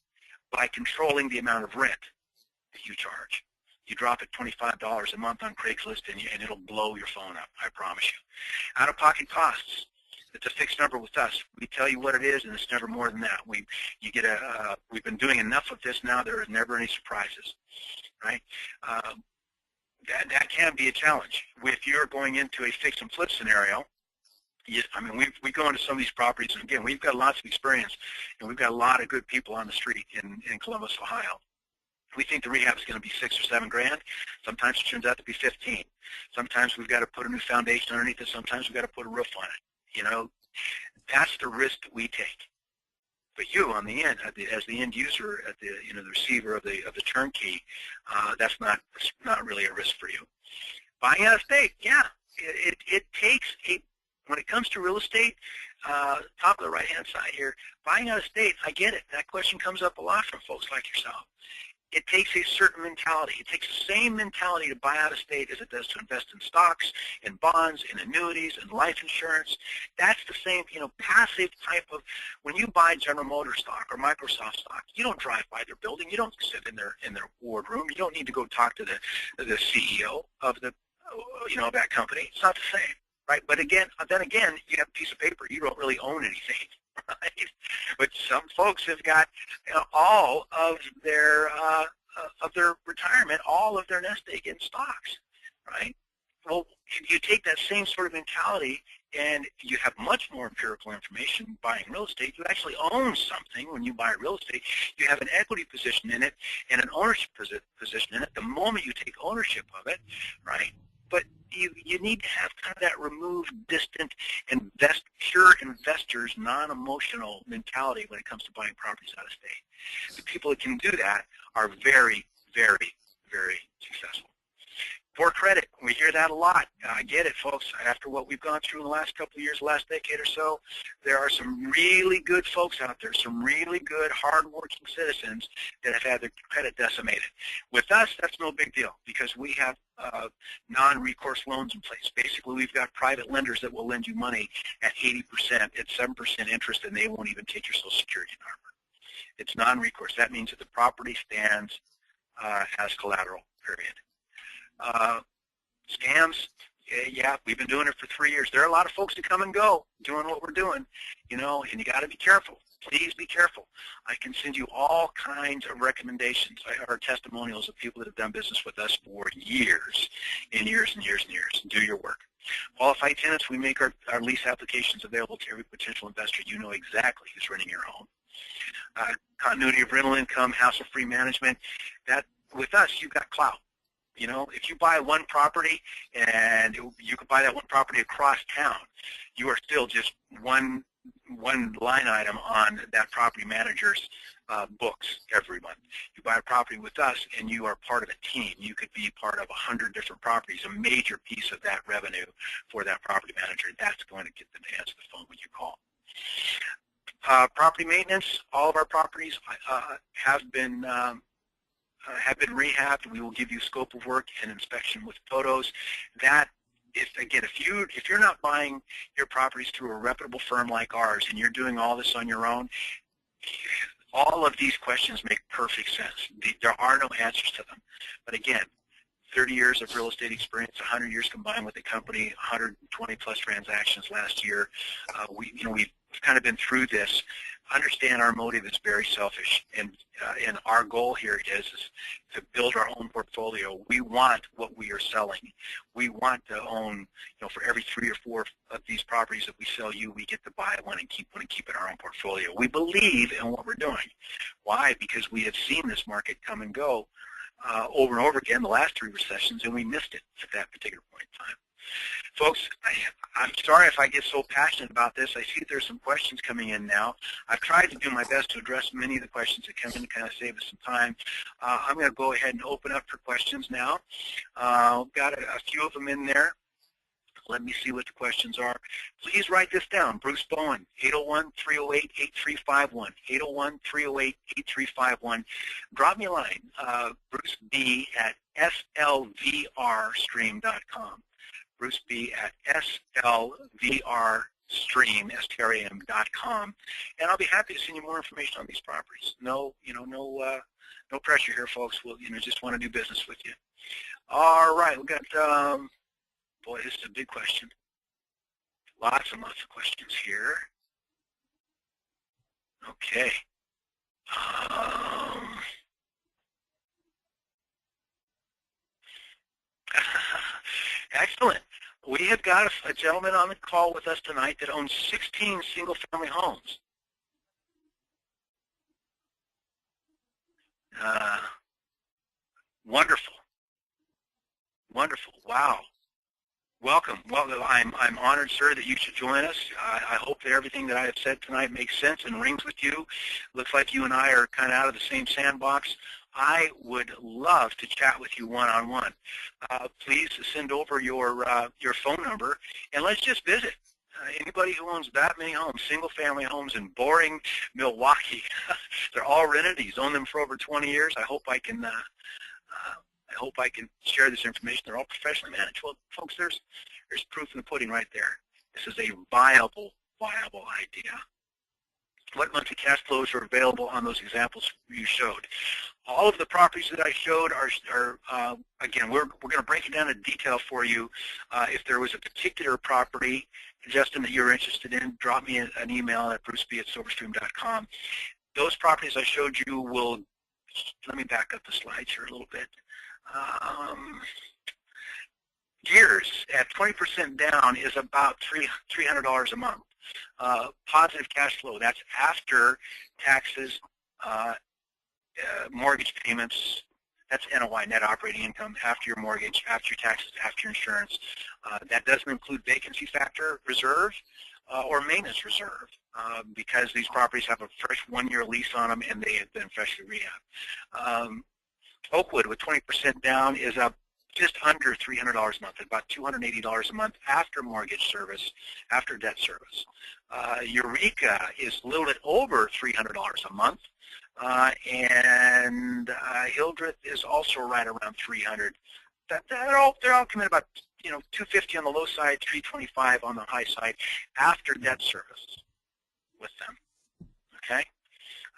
by controlling the amount of rent that you charge. You drop it $25 a month on Craigslist and it'll blow your phone up, I promise you. Out-of-pocket costs. It's a fixed number with us. We tell you what it is, and it's never more than that. We've been doing enough of this now. There is never any surprises, right? That can be a challenge. If you're going into a fix and flip scenario, we go into some of these properties, and again, we've got lots of experience, and we've got a lot of good people on the street in Columbus, Ohio. We think the rehab is going to be $6 or $7 grand. Sometimes it turns out to be 15. Sometimes we've got to put a new foundation underneath it. Sometimes we've got to put a roof on it. That's the risk that we take. But you, on the end, as the end user, the receiver of the turnkey, that's not really a risk for you. Buying out of state, yeah, it takes when it comes to real estate, top of the right-hand side here, buying out of state, I get it. That question comes up a lot from folks like yourself. It takes a certain mentality. It takes the same mentality to buy out of state as it does to invest in stocks, in bonds, in annuities, in life insurance. That's the same, passive type of, when you buy General Motors stock or Microsoft stock, you don't drive by their building. You don't sit in their boardroom. You don't need to go talk to the CEO of that company. It's not the same, right? But then again, you have a piece of paper. You don't really own anything. Right? But some folks have got all of their retirement, all of their nest egg in stocks, right? Well, you take that same sort of mentality and you have much more empirical information buying real estate. You actually own something when you buy real estate. You have an equity position in it and an ownership position in it the moment you take ownership of it, right? But you need to have kind of that removed, distant, pure investors, non-emotional mentality when it comes to buying properties out of state. The people that can do that are very, very, very successful. Poor credit, we hear that a lot. I get it, folks. After what we've gone through in the last couple of years, last decade or so, there are some really good folks out there, some really good, hard-working citizens that have had their credit decimated. With us, that's no big deal because we have non-recourse loans in place. Basically, we've got private lenders that will lend you money at 80%, at 7% interest, and they won't even take your Social Security number. It's non-recourse. That means that the property stands as collateral, period. Scams, Yeah, we've been doing it for 3 years. There are a lot of folks that come and go doing what we're doing, you know, and you got to be careful. Please be careful. I can send you all kinds of recommendations or testimonials of people that have done business with us for years and years and years and years. Do your work. Qualified tenants, we make our lease applications available to every potential investor. You know exactly who's renting your home. Continuity of rental income, hassle-free management. That with us, you've got clout. You know, if you buy one property and you could buy that one property across town, you are still just one line item on that property manager's books every month. You buy a property with us and you are part of a team. You could be part of 100 different properties, a major piece of that revenue for that property manager. That's going to get them to answer the phone when you call. Property maintenance, all of our properties have been rehabbed. We will give you scope of work and inspection with photos. That is, again, if you're not buying your properties through a reputable firm like ours and you're doing all this on your own, all of these questions make perfect sense. There are no answers to them. But again, 30 years of real estate experience, 100 years combined with the company, 120 plus transactions last year. We've kind of been through this. Understand our motive is very selfish, and our goal here is to build our own portfolio. We want what we are selling. We want to own, for every 3 or 4 of these properties that we sell you, we get to buy one and keep it in our own portfolio. We believe in what we're doing. Why? Because we have seen this market come and go over and over again the last 3 recessions, and we missed it at that particular point in time. Folks, I'm sorry if I get so passionate about this. I see there's some questions coming in now. I've tried to do my best to address many of the questions that come in to kind of save us some time. I'm going to go ahead and open up for questions now. Got a few of them in there. Let me see what the questions are. Please write this down. Bruce Bowen, 801-308-8351, 801-308-8351. Drop me a line, Bruce B at slvrstream.com. Bruce B at slvrstream.com, and I'll be happy to send you more information on these properties. No pressure here, folks. We'll just want to do business with you. All right, we got boy, this is a big question. Lots and lots of questions here. Okay. Excellent. We have got a gentleman on the call with us tonight that owns 16 single-family homes. Wonderful. Wonderful. Wow. Welcome. Well, I'm honored, sir, that you should join us. I hope that everything that I have said tonight makes sense and rings with you. Looks like you and I are kind of out of the same sandbox. I would love to chat with you one-on-one. Please send over your phone number, and let's just visit. Anybody who owns that many homes, single-family homes in boring Milwaukee, they're all rented. He's owned them for over 20 years. I hope I can share this information. They're all professionally managed. Well, folks, there's proof in the pudding right there. This is a viable idea. What monthly cash flows are available on those examples you showed? All of the properties that I showed are again, we're going to break it down in detail for you. If there was a particular property, Justin, that you're interested in, drop me an email at bruceb@silverstream.com. Those properties I showed you will, let me back up the slides here a little bit. Years at 20% down is about $300 a month. Positive cash flow, that's after taxes, mortgage payments, that's NOI, net operating income, after your mortgage, after your taxes, after your insurance. That doesn't include vacancy factor reserve or maintenance reserve because these properties have a fresh 1-year lease on them and they have been freshly rehabbed. Oakwood with 20% down is up just under $300 a month, about $280 a month after mortgage service, after debt service. Eureka is a little bit over $300 a month, and Hildreth is also right around $300. They're all come in about $250 on the low side, $325 on the high side after debt service with them. Okay.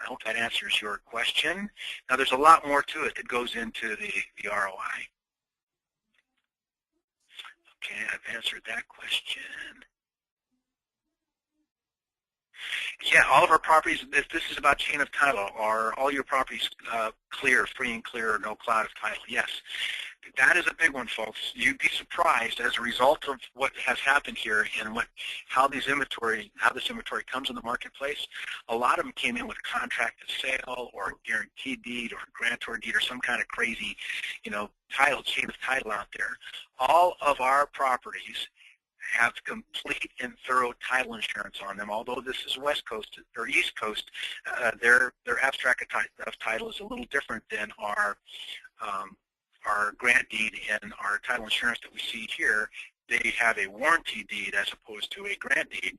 I hope that answers your question. Now, there's a lot more to it that goes into the ROI. Okay, I've answered that question. Yeah, all of our properties, this is about chain of title. Are all your properties clear, free and clear, no cloud of title? Yes. That is a big one, folks. You'd be surprised as a result of what has happened here and how this inventory comes in the marketplace. A lot of them came in with a contract of sale or a guaranteed deed or a grantor deed or some kind of crazy, chain of title out there. All of our properties have complete and thorough title insurance on them. Although this is West Coast or East Coast, their abstract of title is a little different than our grant deed and our title insurance that we see here. They have a warranty deed as opposed to a grant deed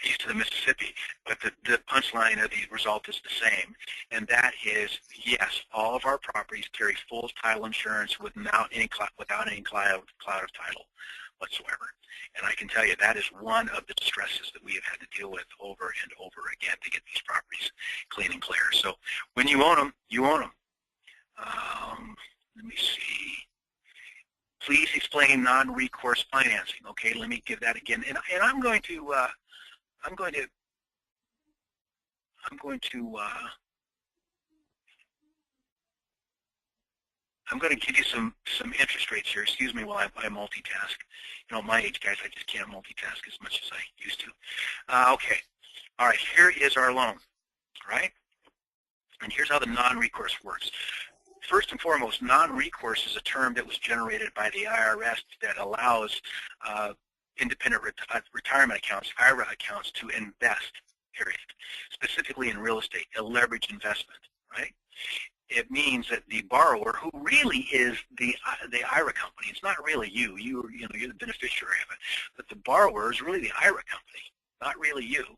east of the Mississippi. But the punchline of the result is the same, and that is, yes, all of our properties carry full title insurance without any cloud of title whatsoever. And I can tell you that is one of the stresses that we have had to deal with over and over again to get these properties clean and clear. So when you own them, you own them. Let me see. Please explain non-recourse financing. Okay, let me give that again. And I'm going to give you some interest rates here. Excuse me while I multitask. My age, guys, I just can't multitask as much as I used to. Okay. All right, here is our loan, right? And here's how the non-recourse works. First and foremost, non-recourse is a term that was generated by the IRS that allows independent retirement accounts, IRA accounts, to invest, period, specifically in real estate, a leveraged investment, right? It means that the borrower, who really is the IRA company, it's not really you. You're the beneficiary of it, but the borrower is really the IRA company, not really you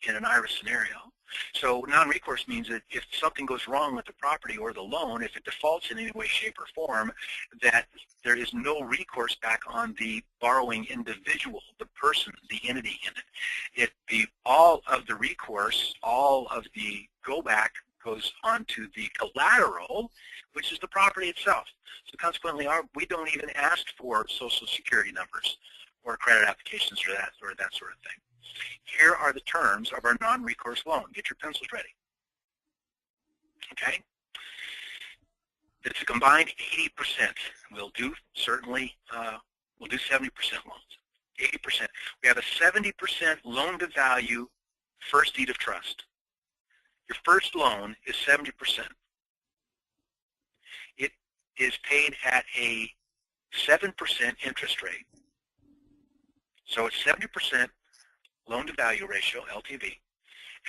in an IRA scenario. So non-recourse means that if something goes wrong with the property or the loan, if it defaults in any way, shape, or form, that there is no recourse back on the borrowing individual, the person, the entity in it. All of the recourse, all of the go back goes onto the collateral, which is the property itself. So consequently, we don't even ask for Social Security numbers or credit applications or that sort of thing. Here are the terms of our non-recourse loan. Get your pencils ready. Okay? It's a combined 80%. We'll do 70% loans. 80%. We have a 70% loan to value first deed of trust. Your first loan is 70%. It is paid at a 7% interest rate. So it's 70% loan to value ratio, LTV,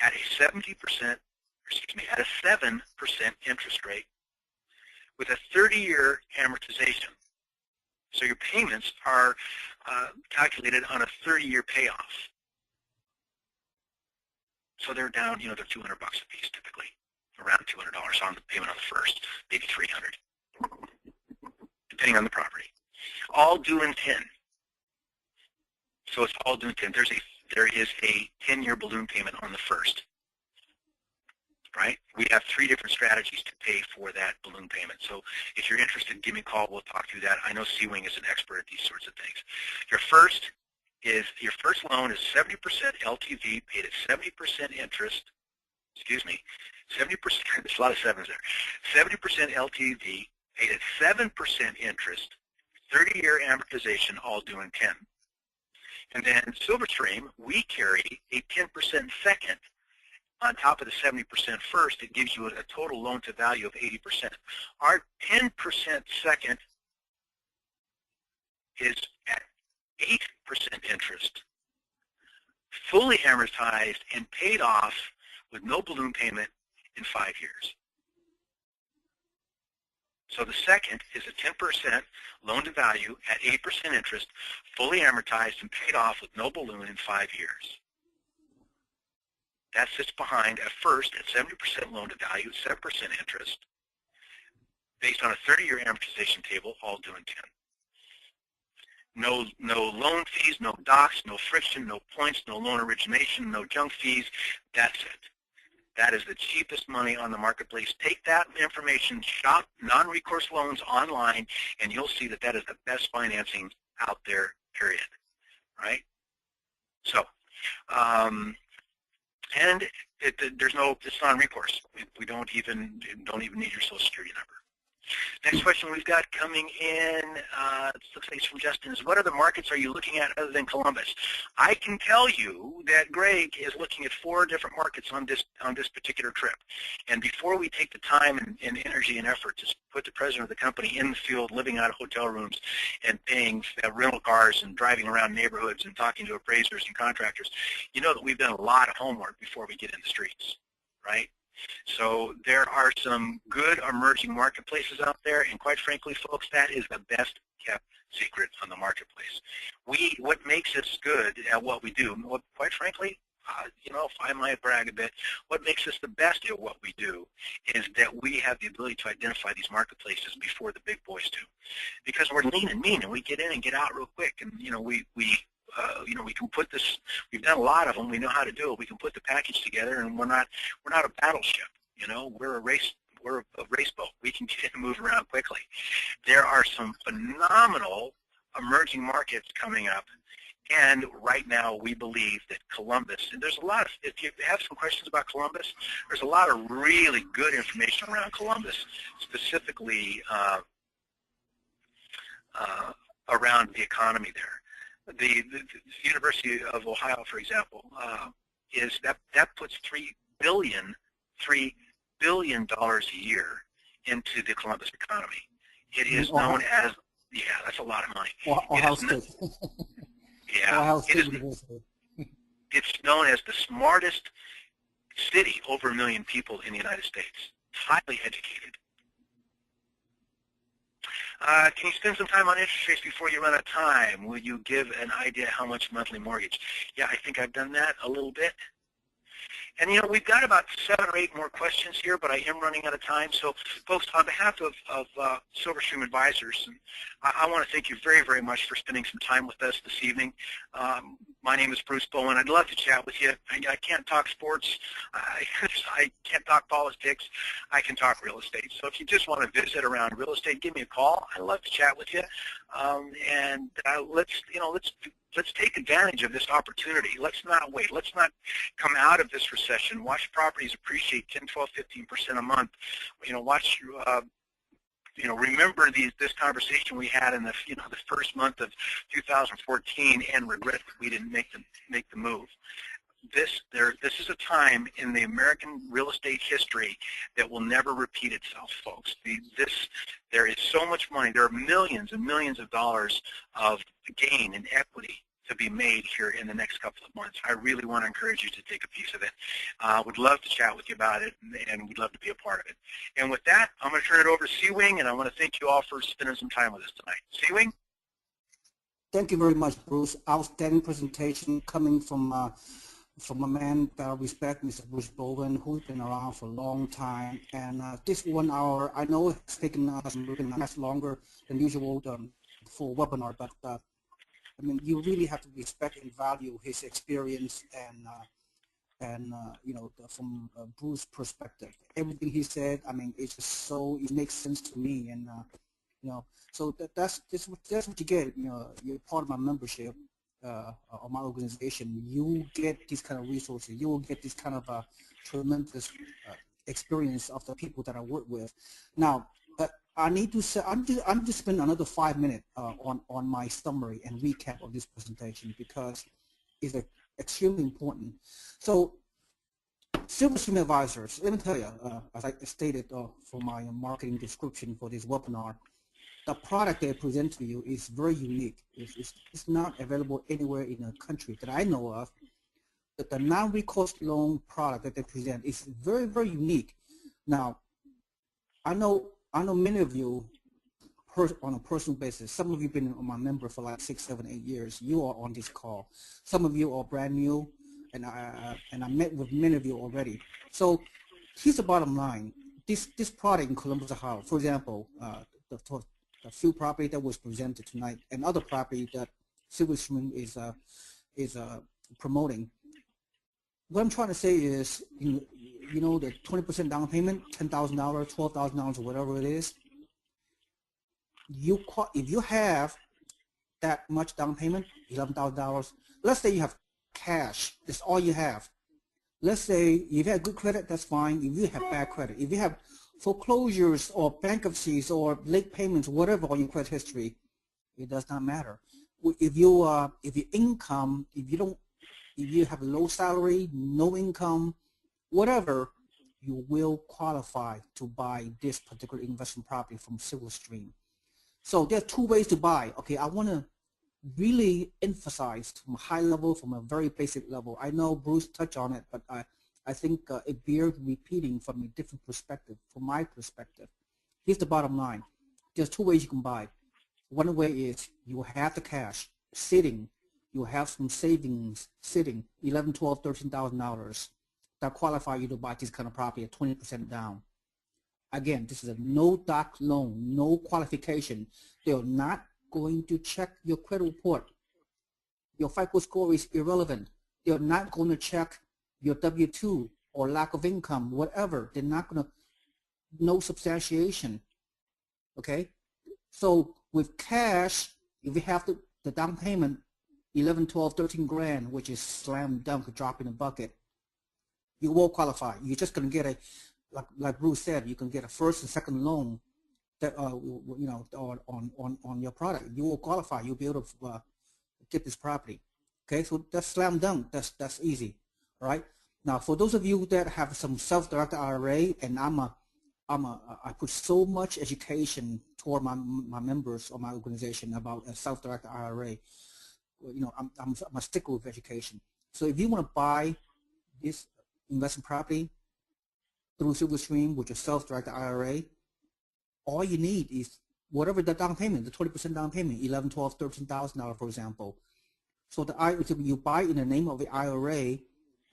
at a 7% interest rate with a 30-year amortization. So your payments are calculated on a 30-year payoff. So they're down, they're $200 a piece typically, around $200 on the payment on the first, maybe $300, depending on the property. All due in 10. So it's all due in 10. There is a 10-year balloon payment on the first, right? We have 3 different strategies to pay for that balloon payment. So if you're interested, give me a call. We'll talk through that. I know Seawing is an expert at these sorts of things. Your first loan is 70% LTV, paid at 70% interest. Excuse me, 70%. There's a lot of sevens there. 70% LTV, paid at 7% interest, 30-year amortization, all due in 10. And then Silverstream, we carry a 10% second on top of the 70% first. It gives you a total loan to value of 80%. Our 10% second is at 8% interest, fully amortized and paid off with no balloon payment in 5 years. So the second is a 10% loan to value at 8% interest, fully amortized and paid off with no balloon in 5 years. That sits behind a first at 70% loan to value, 7% interest, based on a 30-year amortization table, all due in 10. No loan fees, no docs, no friction, no points, no loan origination, no junk fees. That's it. That is the cheapest money on the marketplace. Take that information, shop non-recourse loans online, and you'll see that that is the best financing out there, period. Right? So, and it's non-recourse. We don't even need your Social Security number. Next question we've got coming in, it looks like it's from Justin, is what other markets are you looking at other than Columbus? I can tell you that Greg is looking at 4 different markets on this particular trip. And before we take the time and energy and effort to put the president of the company in the field, living out of hotel rooms and paying rental cars and driving around neighborhoods and talking to appraisers and contractors, you know that we've done a lot of homework before we get in the streets, right? So there are some good emerging marketplaces out there, and quite frankly, folks, that is the best kept secret on the marketplace. What makes us good at what we do, quite frankly, you know, if I might brag a bit, what makes us the best at what we do is that we have the ability to identify these marketplaces before the big boys do, because we're lean and mean, and we get in and get out real quick, and you know, we can put this. We've done a lot of them. We know how to do it. We can put the package together, and we're not a battleship. You know, we're a race boat. We can get in and move around quickly. There are some phenomenal emerging markets coming up, and right now we believe that Columbus. And there's a lot of. If you have some questions about Columbus, there's a lot of really good information around Columbus, specifically around the economy there. The University of Ohio, for example, is that puts $3 billion a year into the Columbus economy. It is known as, yeah, that's a lot of money. Ohio State. Yeah, Ohio State University. It's known as the smartest city, over 1 million people in the United States. It's highly educated. Can you spend some time on interest rates before you run out of time? Will you give an idea how much monthly mortgage? Yeah, I think I've done that a little bit. And, you know, we've got about 7 or 8 more questions here, but I am running out of time. So, folks, on behalf of Silverstream Advisors, I want to thank you very, very much for spending some time with us this evening. My name is Bruce Bowen. I'd love to chat with you. I can't talk sports. I can't talk politics. I can talk real estate. So if you just want to visit around real estate, give me a call. I'd love to chat with you. Let's take advantage of this opportunity. Let's not wait. Let's not come out of this recession. Watch properties appreciate 10, 12, 15% a month. You know, watch. Remember this conversation we had in the first month of 2014, and regret that we didn't make the move. This is a time in the American real estate history that will never repeat itself, folks. There is so much money. There are millions and millions of dollars of gain and equity to be made here in the next couple of months. I really want to encourage you to take a piece of it. Would love to chat with you about it, and we'd love to be a part of it. And with that, I'm going to turn it over to C-Wing, and I want to thank you all for spending some time with us tonight. C-Wing? Thank you very much, Bruce. Outstanding presentation coming from a man that I respect, Mr. Bruce Bowen, who's been around for a long time. And this 1 hour, I know it's taken us much longer than usual for webinar, but I mean, you really have to respect and value his experience from Bruce's perspective. Everything he said, I mean, it's just it makes sense to me, and so that's what you get. You know, you're part of my membership of my organization. You get these kind of resources. You will get this kind of tremendous experience of the people that I work with. Now, I need to say, I'm just spend another 5 minutes on my summary and recap of this presentation, because it's extremely important. So, Silverstream Advisors, let me tell you, as I stated for my marketing description for this webinar, the product they present to you is very unique. It's not available anywhere in the country that I know of. That the non-recourse loan product that they present is very, very unique. Now, I know many of you on a personal basis. Some of you have been my member for like 6, 7, 8 years. You are on this call. Some of you are brand new, and I met with many of you already. So here's the bottom line. This product in Columbus, Ohio, for example, the few property that was presented tonight, and other property that Silverstream is promoting. What I'm trying to say is, you know, the 20% down payment, $10,000, $12,000, or whatever it is, if you have that much down payment, $11,000, let's say you have cash, that's all you have. Let's say if you have good credit, that's fine. If you have bad credit, if you have foreclosures or bankruptcies or late payments, whatever on your credit history, it does not matter. If your income, if you have a low salary, no income, whatever, you will qualify to buy this particular investment property from Silverstream. So there are two ways to buy. Okay, I want to really emphasize from a high level, from a very basic level. I know Bruce touched on it, but I think it bears repeating from a different perspective, from my perspective. Here's the bottom line. There's two ways you can buy. One way is you have the cash sitting, you have some savings sitting, $11,000, $12,000, $13,000 that qualify you to buy this kind of property at 20% down. Again, this is a no-doc loan, no qualification. They're not going to check your credit report. Your FICO score is irrelevant. They're not going to check your W-2 or lack of income, whatever. They're not going to, no substantiation, okay? So with cash, if you have the down payment, 11, 12, 13 grand, which is slam dunk, drop in the bucket, you will qualify. You're just going to get a, like Bruce said, you can get a first and second loan that you know, on your product. You will qualify. You'll be able to get this property. Okay, so that's slam dunk. That's easy. All right. Now, for those of you that have some self-directed IRA, and I put so much education toward my members of my organization about a self-directed IRA. You know, I'm a sticker with education. So if you want to buy this investment property through Silverstream with your self-directed IRA, all you need is whatever the down payment, the 20% down payment, $11,000, $12,000, $13,000, for example. So you buy in the name of the IRA,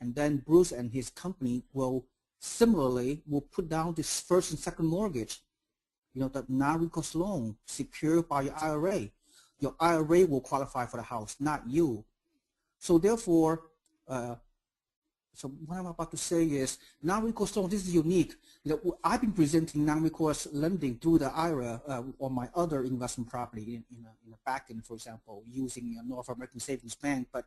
and then Bruce and his company will similarly put down this first and second mortgage, you know, the non-recourse loan secured by your IRA. Your IRA will qualify for the house, not you. So therefore, so what I'm about to say is non-recourse loan, this is unique. You know, I've been presenting non-recourse lending through the IRA on my other investment property in a back end, for example, using North American Savings Bank, but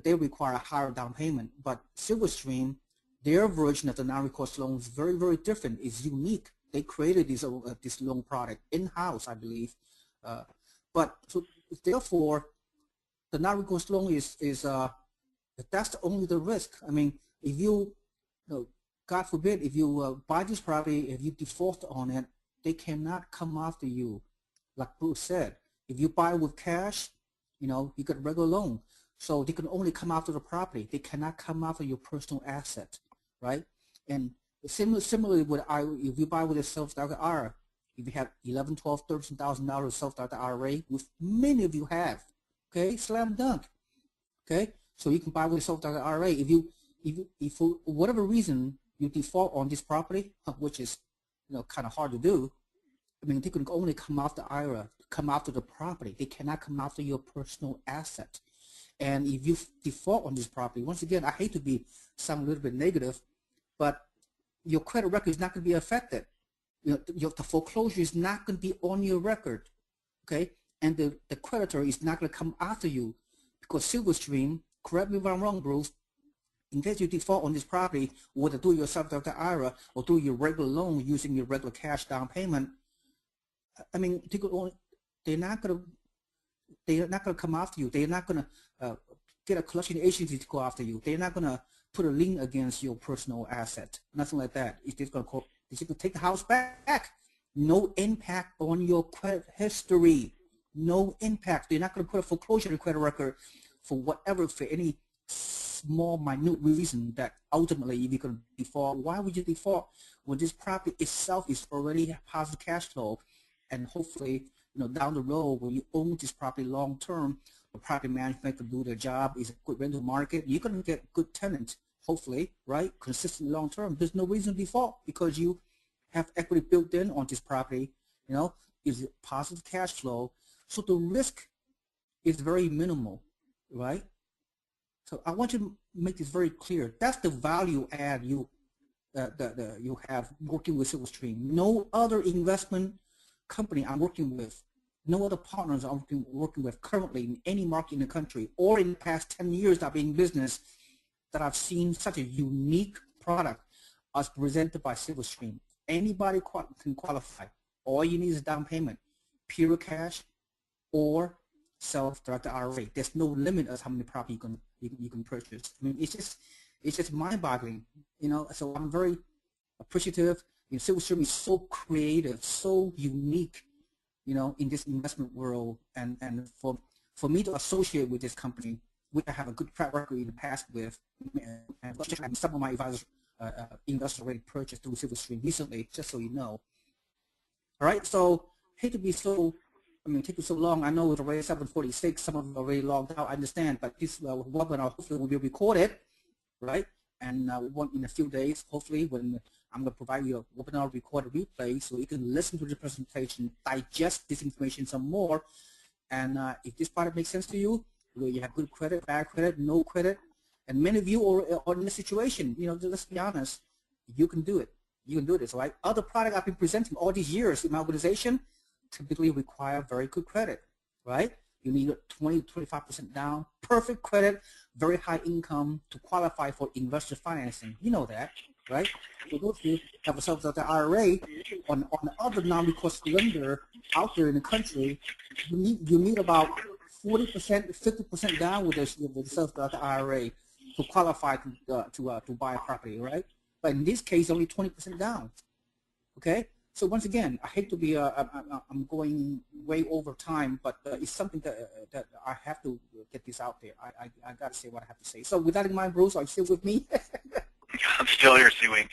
they require a higher down payment. But Silverstream, their version of the non-recourse loan is very, very different. It's unique. They created this loan product in-house, I believe. But so therefore, the non-recourse loan is that's only the risk. I mean, if you know, God forbid, if you buy this property, if you default on it, they cannot come after you. Like Bruce said, if you buy with cash, you know, you get a regular loan. So they can only come after the property. They cannot come after your personal asset, right? And similarly, if you buy with a self-directed IRA, if you have $11,000, $12,000, $13,000 self-directed IRA, which many of you have, okay, slam dunk, okay. So you can buy with a self-directed IRA. If for whatever reason you default on this property, which is, you know, kind of hard to do, I mean, they can only come after IRA, come after the property. They cannot come after your personal asset. And if you default on this property, once again, I hate to sound a little bit negative, but your credit record is not going to be affected. You know, the foreclosure is not going to be on your record, okay? And the creditor is not going to come after you because Silverstream, correct me if I'm wrong, Bruce, in case you default on this property, whether through your self-directed IRA or through your regular loan using your regular cash down payment, I mean, they're not going to come after you. They're not going to get a collection agency to go after you. They're not going to put a lien against your personal asset. Nothing like that. It's just going to take the house back. No impact on your credit history. No impact. They're not going to put a foreclosure in your credit record for any small, minute reason that ultimately if you're going to default. Why would you default when this property itself is already positive cash flow? And hopefully, you know, down the road when you own this property long term, the property management can do their job. Is a good rental market. You're going to get good tenants, hopefully, right? Consistent long term. There's no reason to default because you have equity built in on this property. You know, is positive cash flow. So the risk is very minimal, right? So I want to make this very clear. That's the value add you you have working with Silverstream. No other investment company I'm working with, no other partners I'm working with currently in any market in the country or in the past 10 years that I've been in business that I've seen such a unique product as presented by Silverstream. Anybody can qualify. All you need is a down payment, pure cash or self-directed IRA. There's no limit as how many property you can purchase. I mean, it's just mind-boggling, you know. So I'm very appreciative. You know, Silverstream is so creative, so unique, you know, in this investment world, and for me to associate with this company, which I have a good track record in the past with, and some of my advisors, investors already purchased through Silverstream recently, just so you know. All right, so hate to be so, I mean, take you so long. I know it's already 7:46. Some of them already logged out. I understand, but this webinar hopefully will be recorded, right? And in a few days, hopefully, when I'm going to provide you a webinar recorded replay, so you can listen to the presentation, digest this information some more, and if this product makes sense to you, whether you have good credit, bad credit, no credit, and many of you are in this situation, you know, let's be honest, you can do it. You can do this, right? Other products I've been presenting all these years in my organization typically require very good credit, right? You need 20 to 25% down, perfect credit, very high income to qualify for investor financing. You know that, right? So those of you have a self-directed IRA on other non-recourse lender out there in the country, you need about 40%, 50% down with the self-directed IRA to qualify to buy a property, right? But in this case, only 20% down. Okay. So once again, I hate to be I'm going way over time, but it's something that I have to get this out there. I got to say what I have to say. So with that in mind, Bruce, are you still with me? I'm still here, Siwing.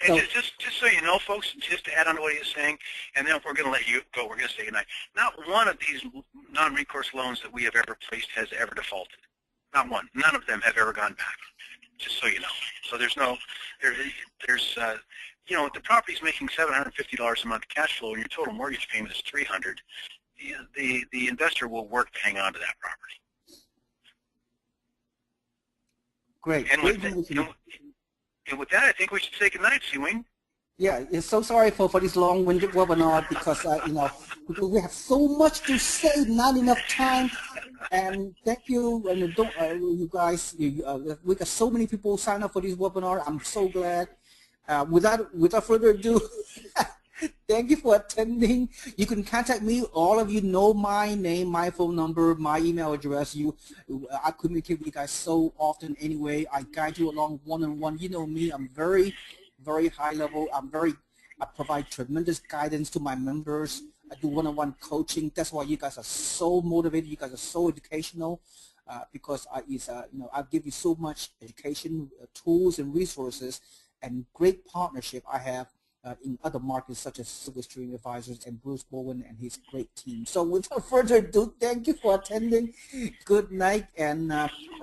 And So, just so you know, folks, just to add on to what he's saying, and then we're going to let you go. We're going to say goodnight. Not one of these non-recourse loans that we have ever placed has ever defaulted. Not one. None of them have ever gone back. Just so you know. So there's no, you know, if the property's making $750 a month cash flow and your total mortgage payment is $300, the investor will work to hang on to that property. great. And with that, I think we should say goodnight, Siwing. Yeah, it's so sorry for this long-winded webinar because you know, we have so much to say, not enough time. And thank you, and you guys. We got so many people sign up for this webinar. I'm so glad. Without further ado, thank you for attending. You can contact me. All of you know my name, my phone number, my email address. I communicate with you guys so often anyway. I guide you along one-on-one. You know me. I'm very high level. I provide tremendous guidance to my members. I do one-on-one coaching. That's why you guys are so motivated. You guys are so educational because you know, I give you so much education, tools, and resources, and great partnership I have in other markets such as Silverstream Advisors and Bruce Bowen and his great team. So without further ado, thank you for attending. Good night, and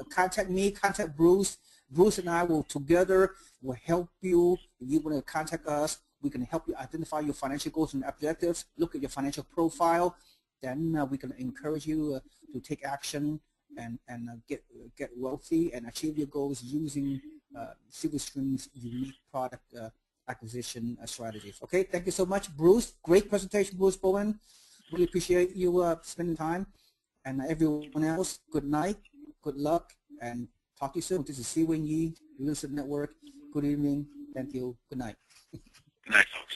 contact me, contact Bruce. Bruce and I will together will help you. If you want to contact us, we can help you identify your financial goals and objectives, look at your financial profile, then we can encourage you to take action and get wealthy and achieve your goals using Silverstream's unique product acquisition strategies. Okay, thank you so much, Bruce. Great presentation, Bruce Bowen. Really appreciate you spending time. And everyone else, good night, good luck, and talk to you soon. This is Siwing Yi, Real Estate Network. Good evening. Thank you. Good night. Good night, folks.